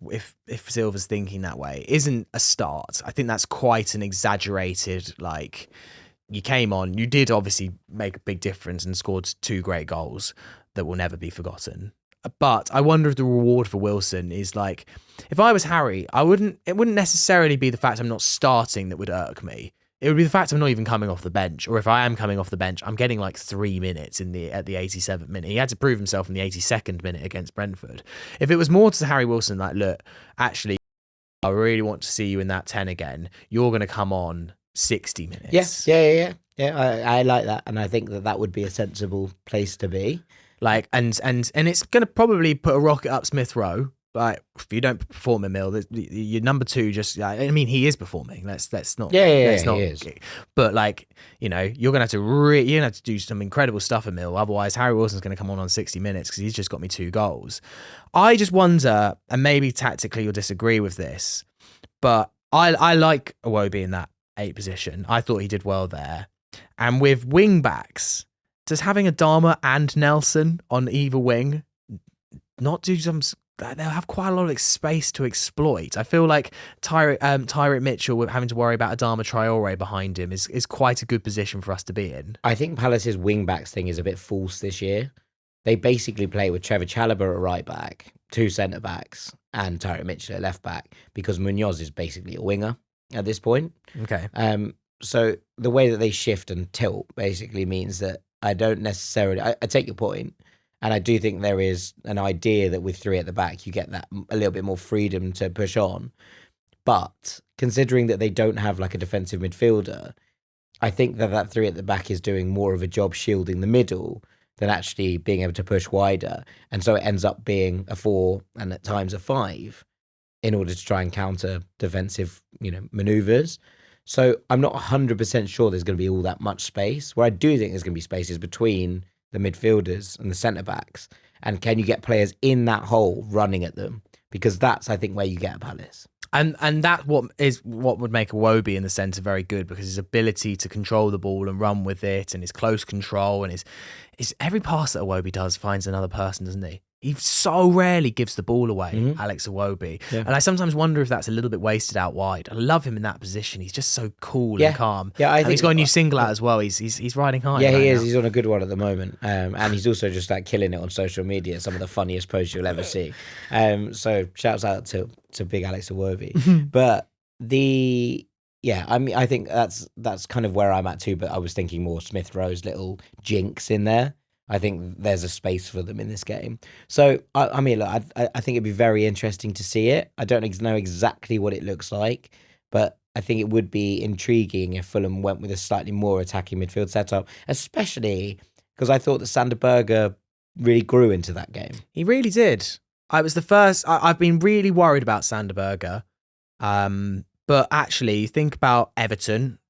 Silva's thinking that way, isn't a start. I think that's quite an exaggerated, like, you came on, you did obviously make a big difference and scored 2 great goals that will never be forgotten. But I wonder if the reward for Wilson is like, if I was Harry, it wouldn't necessarily be the fact I'm not starting that would irk me. It would be the fact I'm not even coming off the bench, or if I am coming off the bench, I'm getting like 3 minutes at the 87th minute. He had to prove himself in the 82nd minute against Brentford. If it was more to Harry Wilson, like, look, actually, I really want to see you in that 10 again. You're going to come on 60 minutes.
Yeah. I like that, and I think that would be a sensible place to be.
Like, and it's going to probably put a rocket up Smith Rowe. Like, if you don't perform in Mill, your number 2 just, I mean, he is performing. Let's not.
Yeah, he is.
But like, you're gonna have to do some incredible stuff in Mill. Otherwise, Harry Wilson's gonna come on 60 minutes because he's just got me 2 goals. I just wonder, and maybe tactically you'll disagree with this, but I like Iwobi in that 8 position. I thought he did well there. And with wing backs, does having Adama and Nelson on either wing not do some? They'll have quite a lot of space to exploit. I feel like Tyrant Mitchell, with having to worry about Adama Traore behind him, is quite a good position for us to be in.
I think Palace's wing-backs thing is a bit false this year. They basically play with Trevor Chalobah at right back, 2 centre-backs, and Tyrant Mitchell at left back, because Munoz is basically a winger at this point.
Okay.
So the way that they shift and tilt basically means that I don't necessarily... I take your point. And I do think there is an idea that with 3 at the back, you get that a little bit more freedom to push on. But considering that they don't have like a defensive midfielder, I think that 3 at the back is doing more of a job shielding the middle than actually being able to push wider. And so it ends up being a 4 and at times a 5 in order to try and counter defensive, manoeuvres. So I'm not 100% sure there's going to be all that much space. Where I do think there's going to be spaces between the midfielders and the centre-backs, and can you get players in that hole running at them? Because that's, I think, where you get a Palace.
And that what would make Iwobi in the centre very good, because his ability to control the ball and run with it, and his close control, and his every pass that Iwobi does finds another person, doesn't he? He so rarely gives the ball away, Alex Iwobi. Yeah. And I sometimes wonder if that's a little bit wasted out wide. I love him in that position. He's just so cool and calm. Yeah, I think he's got a new single out as well. He's riding high.
Yeah,
he
is.
Now.
He's on a good one at the moment. And he's also just like killing it on social media. Some of the funniest posts you'll ever see. So shouts out to big Alex Iwobi. But I think that's kind of where I'm at too. But I was thinking more Smith Rowe's little jinx in there. I think there's a space for them in this game. So, I mean, look, I think it'd be very interesting to see it. I don't know exactly what it looks like, but I think it would be intriguing if Fulham went with a slightly more attacking midfield setup, especially because I thought that Sander Berger really grew into that game.
He really did. I was the first... I've been really worried about Sander Berger. But actually, think about Everton,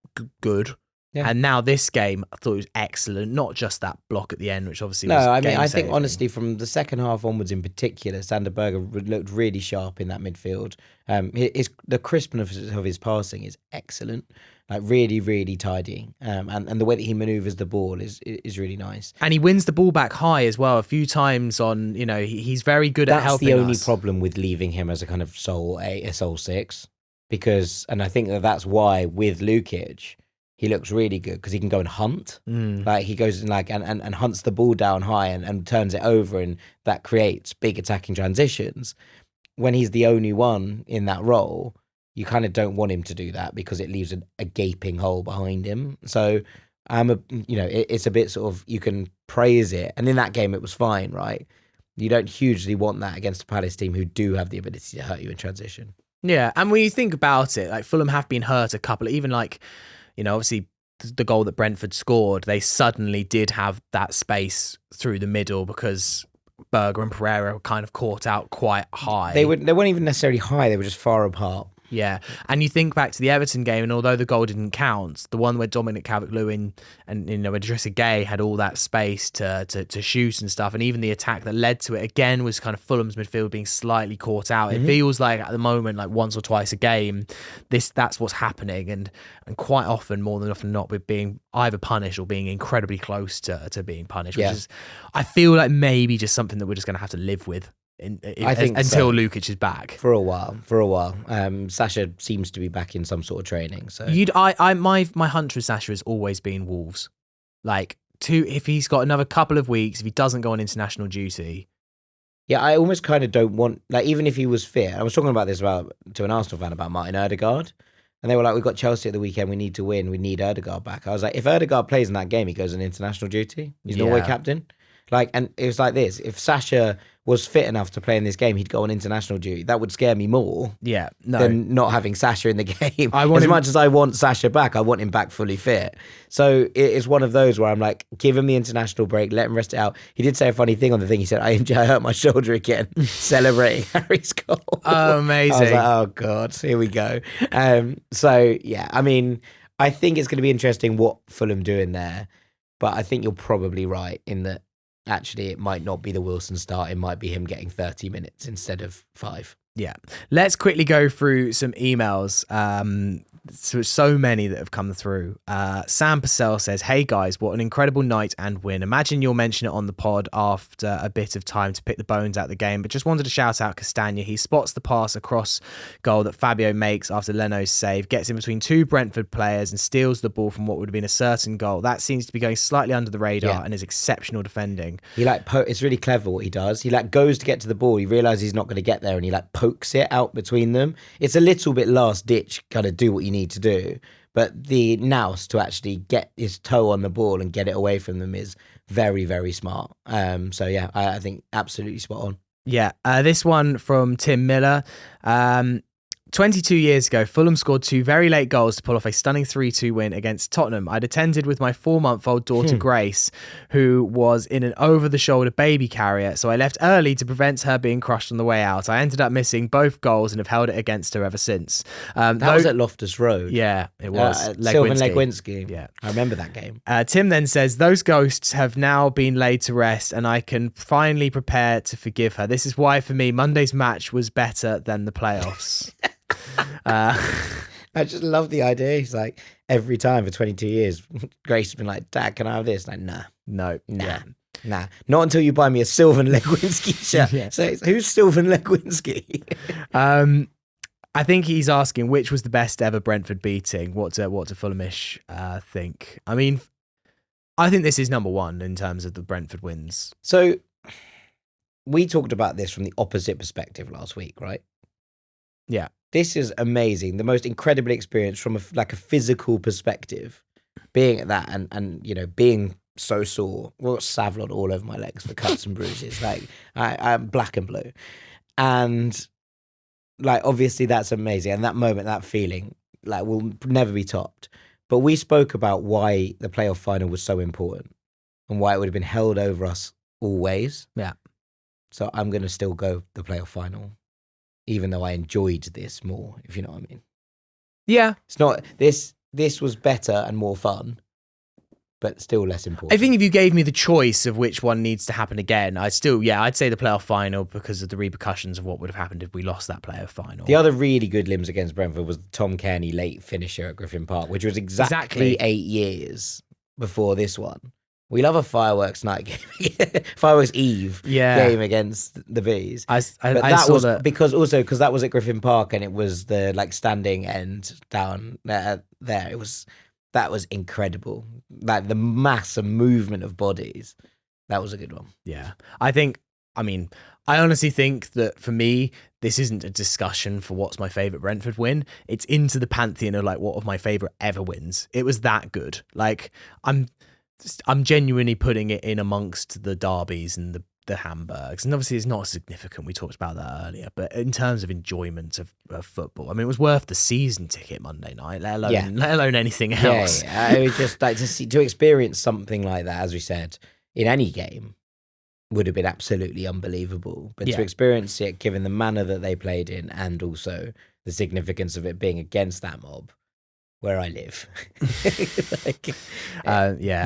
good.
Yeah.
And now this game, I thought it was excellent. Not just that block at the end, which obviously
No,
was
I mean, I think
game-saving.
honestly, from the second half onwards in particular, Sander Berger looked really sharp in that midfield. The crispness of his passing is excellent, like really, really tidy. And the way that he manoeuvres the ball is really nice.
And he wins the ball back high as well a few times on, he's very good at helping
That's the only
us.
problem with leaving him as a kind of a soul six, and I think that's why with Lukic, he looks really good because he can go and hunt. Like he goes and hunts the ball down high and turns it over, and that creates big attacking transitions. When he's the only one in that role, you kind of don't want him to do that because it leaves a gaping hole behind him. So it's a bit sort of, you can praise it, and in that game it was fine, right? You don't hugely want that against a Palace team who do have the ability to hurt you in transition.
Yeah, and when you think about it, like Fulham have been hurt a couple, even like, obviously the goal that Brentford scored, they suddenly did have that space through the middle because Berger and Pereira were kind of caught out quite high.
They weren't even necessarily high, they were just far apart.
Yeah, and you think back to the Everton game, and although the goal didn't count, the one where Dominic Calvert-Lewin and Idrissa Gueye had all that space to shoot and stuff, and even the attack that led to it again was kind of Fulham's midfield being slightly caught out. It feels like at the moment, like once or twice a game, that's what's happening, and quite often, more than often not, we're being either punished or being incredibly close to being punished, which is, I feel like maybe just something that we're just going to have to live with. I think until Lukic is back
for a while. Sasha seems to be back in some sort of training. So
my hunch with Sasha has always been Wolves. Like if he's got another couple of weeks, if he doesn't go on international duty.
Yeah, I almost kind of don't want, like, even if he was fit. I was talking about this to an Arsenal fan about Martin Ødegaard, and they were like, "We've got Chelsea at the weekend. We need to win. We need Ødegaard back." I was like, if Ødegaard plays in that game, he goes on international duty. He's Norway captain. And it was like this: if Sasha was fit enough to play in this game, he'd go on international duty. That would scare me more than not having Sasha in the game. Much as I want Sasha back, I want him back fully fit. So it's one of those where I'm like, give him the international break, let him rest it out. He did say a funny thing on the thing. He said, I hurt my shoulder again, celebrating Harry's goal.
Oh, amazing.
I was like, oh, God, here we go. So, yeah, I mean, I think it's going to be interesting what Fulham do in there, but I think you're probably right in that actually it might not be the Wilson start. It might be him getting 30 minutes instead of 5.
Yeah. Let's quickly go through some emails. So many that have come through. Sam Purcell says, "Hey guys, what an incredible night and win. Imagine you'll mention it on the pod after a bit of time to pick the bones out of the game, but just wanted to shout out Castagna. He spots the pass across goal that Fabio makes after Leno's save, gets in between two Brentford players and steals the ball from what would have been a certain goal. That seems to be going slightly under the radar and is exceptional defending."
It's really clever what he does. He goes to get to the ball. He realizes he's not going to get there, and he pokes it out between them. It's a little bit last ditch, kind of do what you need to do, but the nous to actually get his toe on the ball and get it away from them is very, very smart. So yeah, I think absolutely spot on.
Yeah, this one from Tim Miller. 22 years ago, Fulham scored 2 very late goals to pull off a stunning 3-2 win against Tottenham. I'd attended with my 4-month-old daughter Grace, who was in an over-the-shoulder baby carrier, so I left early to prevent her being crushed on the way out. I ended up missing both goals and have held it against her ever since.
That was at Loftus Road.
Yeah, it was.
Sylvan Legwinski.
Yeah.
I remember that game.
Tim then says, "Those ghosts have now been laid to rest and I can finally prepare to forgive her. This is why, for me, Monday's match was better than the playoffs."
I just love the idea. He's like, every time for 22 years, Grace has been like, "Dad, can I have this?" Like, nah. Not until you buy me a Sylvan Legwinski shirt. Yeah. So who's Sylvan Legwinski?
I think he's asking which was the best ever Brentford beating. What do Fulhamish think? I mean, I think this is number 1 in terms of the Brentford wins.
So we talked about this from the opposite perspective last week, right?
Yeah. This
is amazing. The most incredible experience from a physical perspective, being at that and being so sore. I've got Savlon all over my legs for cuts and bruises. I'm black and blue. And obviously that's amazing. And that moment, that feeling, will never be topped. But we spoke about why the playoff final was so important and why it would have been held over us always.
Yeah.
So I'm going to still go the playoff final, even though I enjoyed this more, if you know what I mean.
Yeah.
It's not this. this was better and more fun, but still less important.
I think if you gave me the choice of which one needs to happen again, I'd say the playoff final because of the repercussions of what would have happened if we lost that playoff final.
The other really good limbs against Brentford was the Tom Cairney late finisher at Griffin Park, which was exactly 8 years before this one. We love a fireworks night game, fireworks eve game against the Bees. Because that was at Griffin Park and it was the like standing end down there. That was incredible. Like the mass and movement of bodies. That was a good one.
Yeah. I honestly think that for me, this isn't a discussion for what's my favourite Brentford win. It's into the pantheon of like what of my favourite ever wins. It was that good. Like I'm genuinely putting it in amongst the derbies and the Hamburgs. And obviously it's not significant. We talked about that earlier. But in terms of enjoyment of football, I mean, it was worth the season ticket Monday night, let alone anything else.
Yeah. I would just like to experience something like that, as we said, in any game would have been absolutely unbelievable. But to experience it, given the manner that they played in and also the significance of it being against that mob, where I live.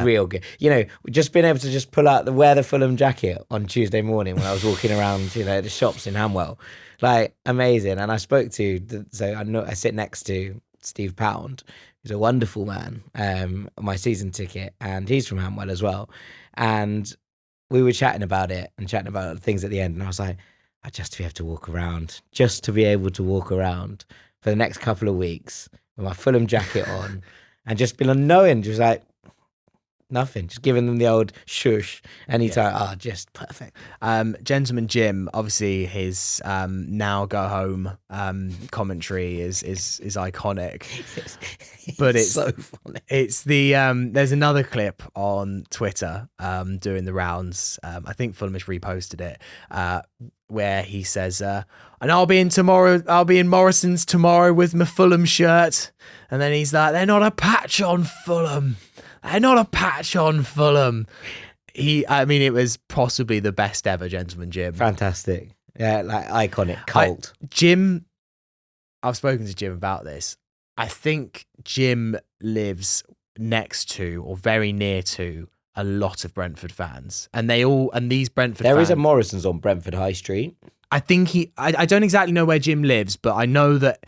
Real good. You know, just being able to just pull out wear the Fulham jacket on Tuesday morning when I was walking around, the shops in Hamwell. Like, amazing. And I spoke to, I sit next to Steve Pound, who's a wonderful man, my season ticket, and he's from Hamwell as well. And we were chatting about it and chatting about things at the end. And I was like, just to be able to walk around for the next couple of weeks with my Fulham jacket on and just been unknowing, just like nothing, just giving them the old shush anytime. Just perfect.
Gentleman Jim, obviously his now go home commentary is iconic. But it's
so funny.
It's the there's another clip on Twitter doing the rounds. I think Fulhamish reposted it, where he says, and I'll be in Morrison's tomorrow with my Fulham shirt. And then he's like, they're not a patch on Fulham. They're not a patch on Fulham. It was possibly the best ever Gentleman Jim.
Fantastic. Yeah, like iconic, cult.
I've spoken to Jim about this. I think Jim lives next to or very near to a lot of Brentford fans. And these Brentford fans...
There is a Morrison's on Brentford High Street.
I think I don't exactly know where Jim lives, but I know that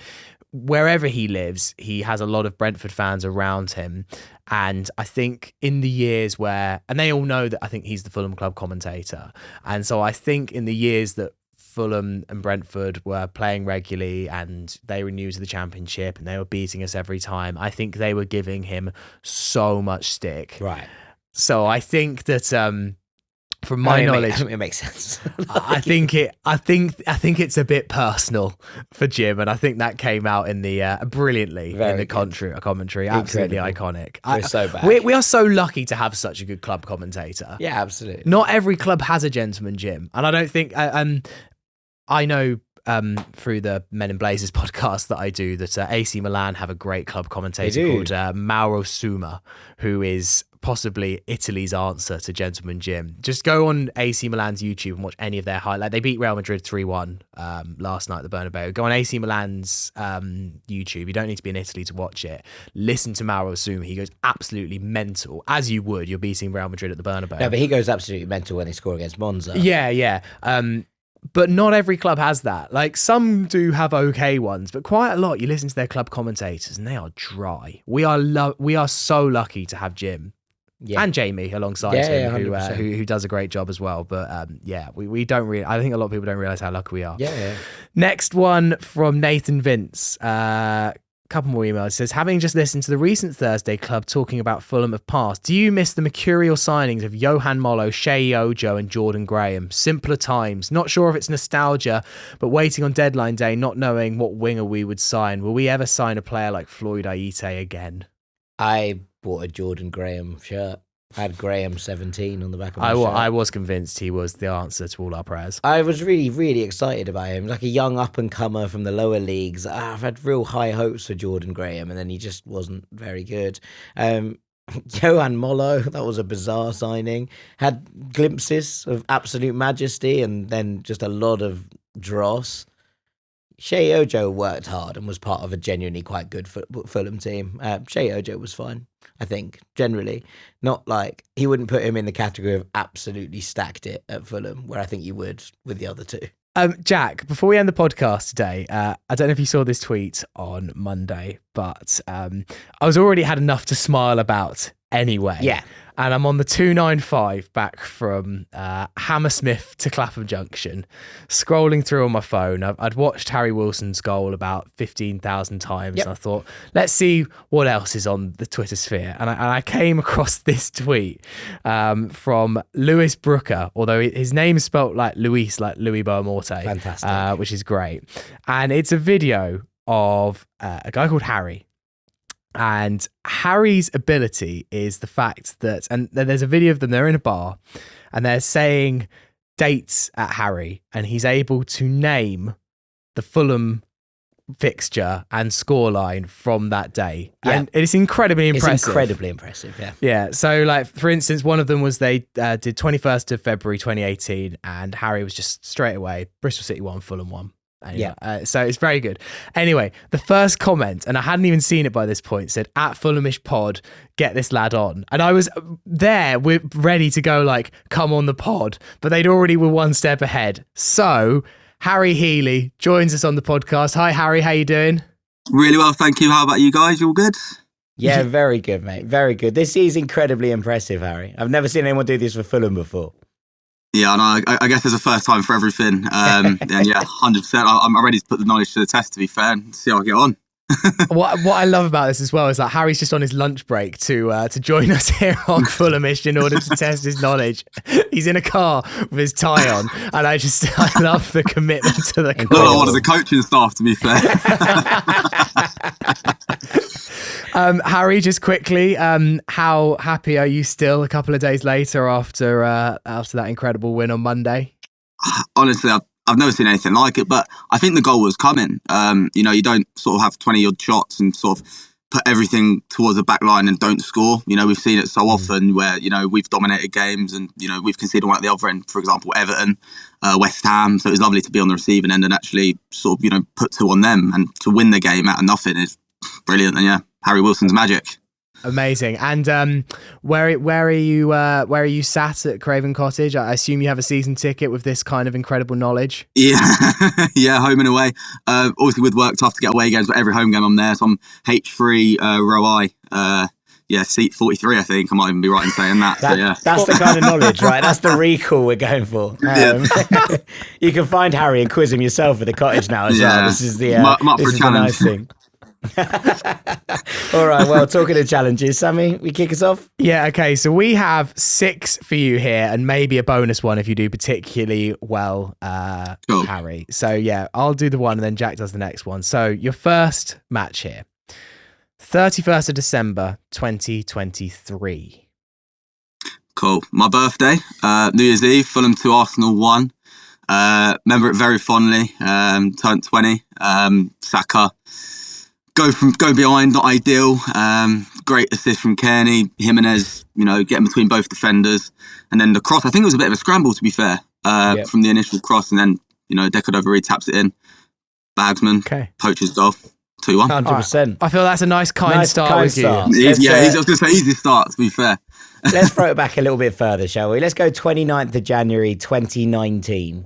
wherever he lives, he has a lot of Brentford fans around him. And I think in the years and they all know that I think he's the Fulham club commentator. And so I think in the years that Fulham and Brentford were playing regularly and they were new to the Championship and they were beating us every time, I think they were giving him so much stick.
Right.
So I think that from my knowledge,
it makes sense.
I think it's a bit personal for Jim, and I think that came out in the brilliantly in the commentary. Absolutely iconic.
We're so bad.
We are so lucky to have such a good club commentator.
Yeah, absolutely.
Not every club has a Gentleman Jim, and I don't think I know through the Men in Blazers podcast that I do that AC Milan have a great club commentator called Mauro Suma, who is possibly Italy's answer to Gentleman Jim. Just go on AC Milan's YouTube and watch any of their highlights. They beat Real Madrid 3-1 last night at the Bernabeu. Go on AC Milan's YouTube. You don't need to be in Italy to watch it. Listen to Mauro Suma. He goes absolutely mental, as you would. You're beating Real Madrid at the Bernabeu.
No, but he goes absolutely mental when they score against Monza.
Yeah. But not every club has that. Like, some do have okay ones, but quite a lot, you listen to their club commentators and they are dry. We are so lucky to have Jim. Yeah. And Jamie alongside him, who does a great job as well. But we don't really. I think a lot of people don't realise how lucky we are.
Yeah.
Next one from Nathan Vince. Couple more emails. It says, having just listened to the recent Thursday Club talking about Fulham of past, do you miss the mercurial signings of Johan Mollo, Shea Ojo and Jordan Graham? Simpler times. Not sure if it's nostalgia, but waiting on deadline day, not knowing what winger we would sign. Will we ever sign a player like Floyd Aite again?
I bought a Jordan Graham shirt. I had Graham 17 on the back of my shirt.
I was convinced he was the answer to all our prayers.
I was really, really excited about him. Like a young up-and-comer from the lower leagues. I've had real high hopes for Jordan Graham, and then he just wasn't very good. Johan Mollo, that was a bizarre signing. Had glimpses of absolute majesty and then just a lot of dross. Shea Ojo worked hard and was part of a genuinely quite good Fulham team. Shea Ojo was fine, I think, generally. Not like, he wouldn't put him in the category of absolutely stacked it at Fulham, where I think you would with the other two.
Jack, before we end the podcast today, I don't know if you saw this tweet on Monday, but I was already had enough to smile about anyway.
Yeah.
And I'm on the 295 back from Hammersmith to Clapham Junction, scrolling through on my phone. I'd watched Harry Wilson's goal about 15,000 times.
Yep.
And I thought, let's see what else is on the Twitter sphere. And I came across this tweet from Lewis Brooker, although his name is spelt like Louis Boamorte.
Fantastic.
Which is great. And it's a video of a guy called Harry. And Harry's ability is the fact that, and there's a video of them, they're in a bar and they're saying dates at Harry, and he's able to name the Fulham fixture and scoreline from that day.
Yeah.
And it's incredibly impressive.
It's incredibly impressive, yeah.
Yeah. So, like, for instance, one of them was they did 21st of February 2018, and Harry was just straight away, Bristol City 1, Fulham 1. Anyway, so it's very good. Anyway, the first comment, and I hadn't even seen it by this point, said, "At Fulhamish pod, get this lad on." And I was there, we're ready to go, like, come on the pod, but they'd already were one step ahead. So Harry Healy joins us on the podcast. Hi, Harry. How you doing?
Really well, thank you. How about you guys? You all good?
Yeah, very good, mate. Very good. This is incredibly impressive, Harry. I've never seen anyone do this for Fulham before.
Yeah, I guess there's a first time for everything. And yeah, 100%. I'm ready to put the knowledge to the test, to be fair, and see how I get on.
What I love about this as well is that Harry's just on his lunch break to join us here on Fulhamish in order to test his knowledge. He's in a car with his tie on, and I love the commitment to the cause.
Not one of the coaching staff, to be fair.
Harry, just quickly, how happy are you still a couple of days later after that incredible win on Monday?
Honestly, I've never seen anything like it, but I think the goal was coming. You don't sort of have 20-odd shots and sort of put everything towards the back line and don't score. We've seen it so often where, we've dominated games and, we've conceded one at the other end, for example, Everton, West Ham. So it was lovely to be on the receiving end and actually sort of, put two on them, and to win the game out of nothing is brilliant. And yeah, Harry Wilson's magic.
Amazing. And where are you sat at Craven Cottage? I assume you have a season ticket with this kind of incredible knowledge.
Yeah, yeah, home and away. Obviously with work, tough to get away games, but every home game I'm there. So I'm H3 row I. Seat 43, I think. I might even be right in saying that. So, yeah.
That's the kind of knowledge, right? That's the recall we're going for. You can find Harry and quiz him yourself at the Cottage now as well. This is the nice thing. All right, well, talking of challenges, Sammy, we kick us off?
Yeah, okay, so we have 6 for you here and maybe a bonus one if you do particularly well,
cool.
Harry. So yeah, I'll do the one and then Jack does the next one. So your first match here, 31st of December 2023. Cool.
My birthday, New Year's Eve, Fulham 2, Arsenal 1. Remember it very fondly. Turned 20. Saka. Go behind, not ideal. Great assist from Kearney. Jimenez, getting between both defenders. And then the cross, I think it was a bit of a scramble, to be fair, from the initial cross. And then, Decordova taps it in. Bagsman, poaches goal, 2-1.
100%.
I feel that's a nice start with you.
I was going to say easy start, to be fair.
Let's throw it back a little bit further, shall we? Let's go 29th of January, 2019.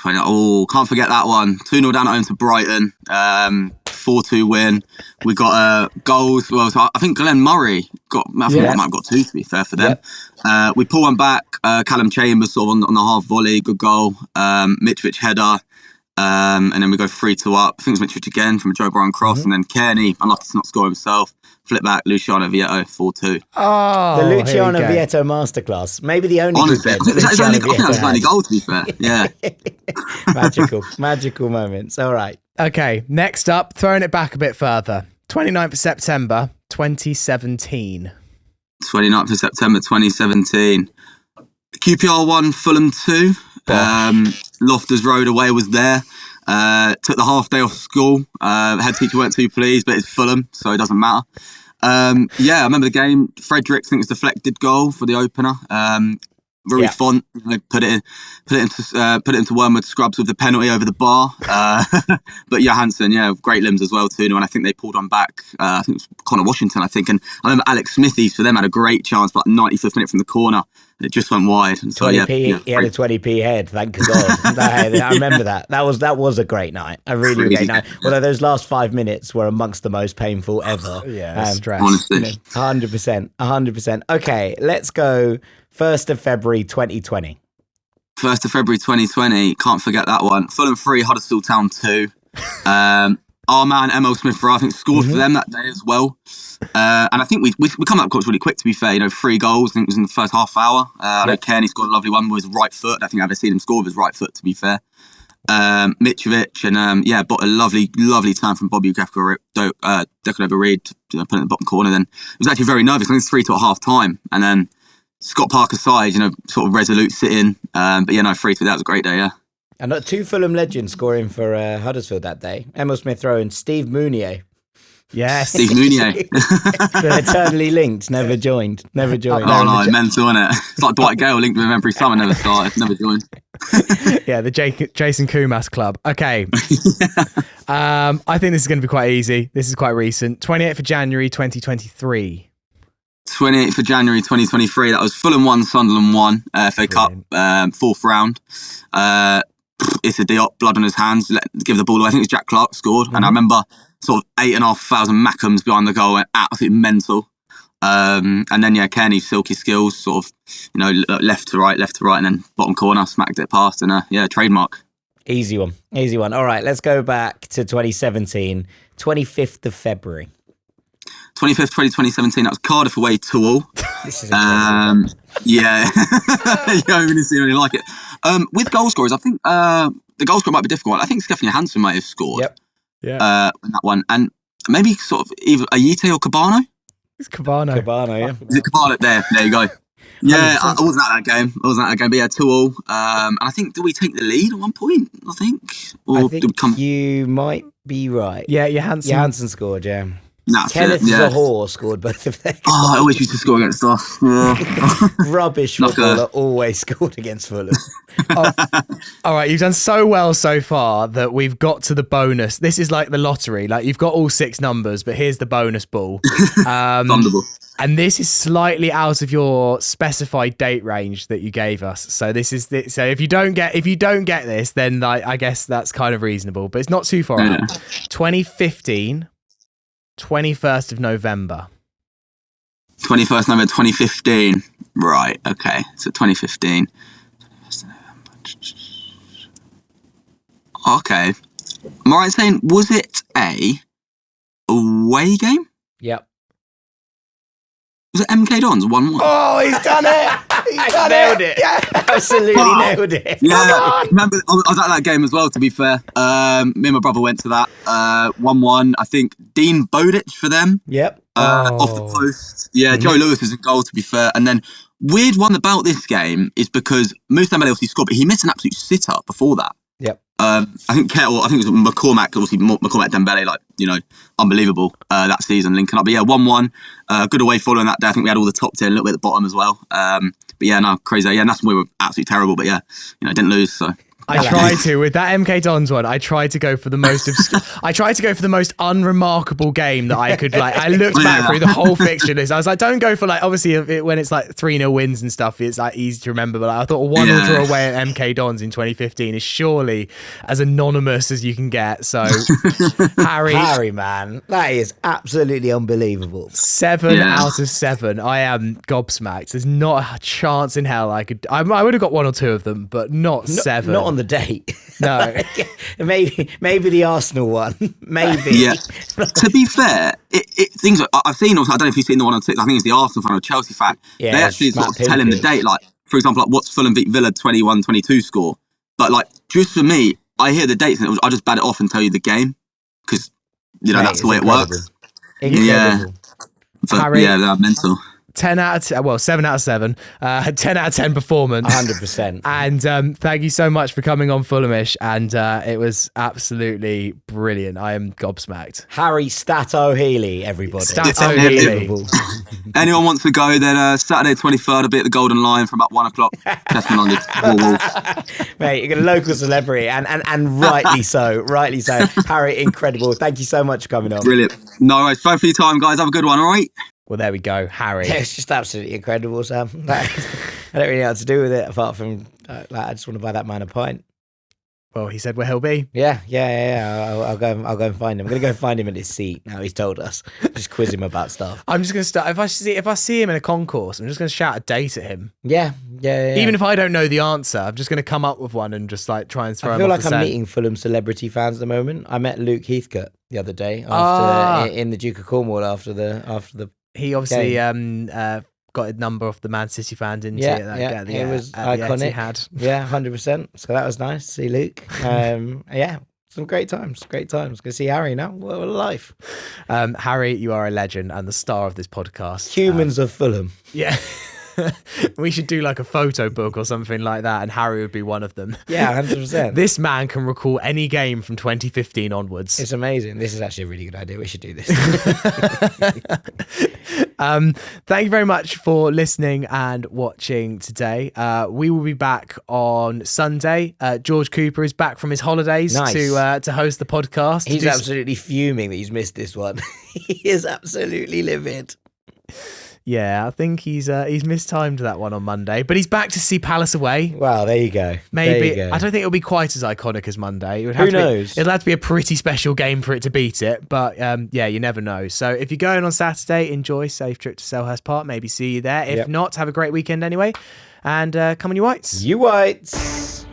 Can't forget that one. 2-0 down at home to Brighton. 4-2 win. We got goals. Well, so I think Glenn Murray I might have got 2, to be fair, for them. Yep. We pull one back. Callum Chambers sort of on the half volley. Good goal. Mitrovic header. And then we go 3-2 up. I think it's Mitrovic again from a Joe Bryan cross. And then Kearney, unlucky to not score himself. Flip back, Luciano Vietto, 4-2.
Oh, the Luciano Vietto masterclass. Maybe the only
Honestly, I think that was the only goal, to be fair. Yeah.
Magical moments. All right.
Okay, next up, throwing it back a bit further. 29th of September, 2017.
29th of September, 2017. QPR 1, Fulham 2. Loftus Road away was there. Took the half day off school. Head teacher weren't too pleased, but it's Fulham, so it doesn't matter. I remember the game. Fredericks, I think it's deflected goal for the opener. Rui Font, put it into Wormwood Scrubs with the penalty over the bar. But Johansson, great limbs as well too. And I think they pulled on back. I think it was Connor Washington. I think, and I remember Alex Smithies for them had a great chance, but 95th minute from the corner. It just went wide. And so,
20p, he had a 20p head, thank God. I remember that. That was a great night. A really great night. Although those last 5 minutes were amongst the most painful ever.
Stress.
Honestly.
100%. Okay, let's go 1st of February 2020.
1st of February 2020. Can't forget that one. Fulham 3, Huddersfield Town 2. Our man, Emil Smith-Rowe, I think, scored for them that day as well. And I think we come up really quick, to be fair. 3 goals, I think it was in the first half hour. I know Kearney scored a lovely one with his right foot. I think I've ever seen him score with his right foot, to be fair. Mitrovic, and but a lovely time from Bobby Declan-Reid to put it in the bottom corner. Then it was actually very nervous. I think it was 3-2 at half time. And then Scott Parker's side, sort of resolute sitting. But 3-2, that was a great day, yeah.
And 2 Fulham legends scoring for Huddersfield that day. Emil Smith-Rowe and Steve Mounier.
Yes.
Steve Mounier.
They're eternally linked, never joined.
Oh, no, mental, innit? It's like Dwight Gale linked with him every summer, never started, never joined.
Yeah, the Jason Kumas club. Okay. I think this is going to be quite easy. This is quite recent. 28th of January, 2023.
28th of January 2023. That was Fulham 1, Sunderland 1, FA Cup, 4th round. It's a Diop, blood on his hands, give the ball away. I think it was Jack Clark scored. And I remember sort of 8,500 Mackhams behind the goal, went absolutely mental. And then, Kearney's silky skills, sort of, left to right, and then bottom corner, smacked it past, and trademark.
Easy one. All right, let's go back to 2017, 25th of February.
25th, 2017, that was Cardiff away 2-2.
This is incredible.
You haven't really seen anything like it. With goal scorers, I think the goal scorer might be difficult. I think Stefan Johansson might have scored.
Yep.
Yeah.
In that one. And maybe sort of either Ayite or Cabano.
It's Cabano,
yeah.
Is it Cabano? There you go. Yeah, I wasn't at that game. But 2-2. And I think, did we take the lead at one point, I think? Or
I think you might be right.
Yeah, Johansson
scored, yeah.
That's
Kenneth
it, yeah.
Zahor scored both of them.
Oh, I always used to score against us. Yeah.
Rubbish footballer always scored against Fulham.
All right, you've done so well so far that we've got to the bonus. This is like the lottery. Like, you've got all 6 numbers, but here's the bonus ball.
Thunderbolt.
And this is slightly out of your specified date range that you gave us. So so if you don't get this, then I guess that's kind of reasonable. But it's not too far out. 2015. 21st of November.
21st November 2015. Right, okay. So 2015. Okay. Am I right in saying, was it a away game?
Yep.
Was it MK Dons 1-1?
Oh, he's done it! He's done
nailed it. Yeah, absolutely nailed it.
Yeah, remember, I was at that game as well, to be fair. Me and my brother went to that. 1-1. I think Dean Bowditch for them.
Yep.
Off the post. Yeah, Joe Lewis was in goal, to be fair. And then, weird one about this game is because Moussa Dembele obviously scored, but he missed an absolute sitter before that.
Yep.
I think it was McCormack, obviously McCormack Dembele, unbelievable that season linking up. But 1-1, good away following that day. I think we had all the top 10 a little bit at the bottom as well. Crazy. Yeah, and that's when we were absolutely terrible. But didn't lose. So
I tried to with that MK Dons one. I tried to go for the most. I tried to go for the most unremarkable game that I could. I looked back through the whole fixture list. I was like, don't go for obviously when it's 3-0 wins and stuff, it's easy to remember. But I thought a 1-1 draw away at MK Dons in 2015 is surely as anonymous as you can get. So Harry,
man, that is absolutely unbelievable.
7 out of 7. I am gobsmacked. There's not a chance in hell I could. I would have got 1 or 2 of them, but not 7.
Not on the date.
No.
maybe the Arsenal one. Maybe.
Yeah. To be fair, things I've seen also, I don't know if you've seen the one on TikTok, I think it's the Arsenal fan or Chelsea fan.
Yeah,
they actually sort of tell him the date, for example, what's Fulham beat Villa 21-22 score. But just for me, I hear the dates and I just bat it off and tell you the game because that's the way it works.
Incredible.
Yeah. But,
Harry,
they're mental.
7 out of 7, 10 out of 10 performance.
100%.
And thank you so much for coming on Fulhamish. And it was absolutely brilliant. I am gobsmacked.
Harry Statto Healy, everybody.
Statto Healy.
Anyone wants to go, then Saturday 23rd, I'll be at the Golden Lion from about 1 o'clock. Testing on the
Mate, you're a local celebrity, and rightly so. Rightly so. Harry, incredible. Thank you so much for coming on.
Brilliant. No worries. Thanks for your time, guys. Have a good one, all right?
Well, there we go, Harry.
Yeah, it's just absolutely incredible, Sam. I don't really know what to do with it apart from I just want to buy that man a pint.
Well, he said where he'll be.
Yeah. I'll go and find him. I'm gonna go find him in his seat. Now he's told us. Just quiz him about stuff.
I'm just gonna start. If I see him in a concourse, I'm just gonna shout a date at him.
Yeah.
Even if I don't know the answer, I'm just gonna come up with one and just like try and throw him off.
I feel like
I'm
meeting Fulham celebrity fans at the moment. I met Luke Heathcote the other day after in the Duke of Cornwall after the.
He obviously got a number of the Man City fans into it.
It was iconic. Yeah, 100%. So that was nice to see Luke. Some great times. Gonna see Harry now. What a life.
Harry, you are a legend and the star of this podcast.
Humans of Fulham.
Yeah. We should do like a photo book or something like that, and Harry would be one of them.
Yeah, 100%.
This man can recall any game from 2015 onwards.
It's amazing. This is actually a really good idea. We should do this.
Thank you very much for listening and watching today. We will be back on Sunday. George Cooper is back from his holidays to host the podcast.
He's absolutely fuming that he's missed this one. He is absolutely livid.
Yeah, I think he's mistimed that one on Monday, but he's back to see Palace away.
Wow, there you go.
Maybe I don't think it'll be quite as iconic as Monday.
Who knows?
It'll have to be a pretty special game for it to beat it, but you never know. So if you're going on Saturday, enjoy. Safe trip to Selhurst Park. Maybe see you there. If not, have a great weekend anyway, and come on, you whites.
You whites.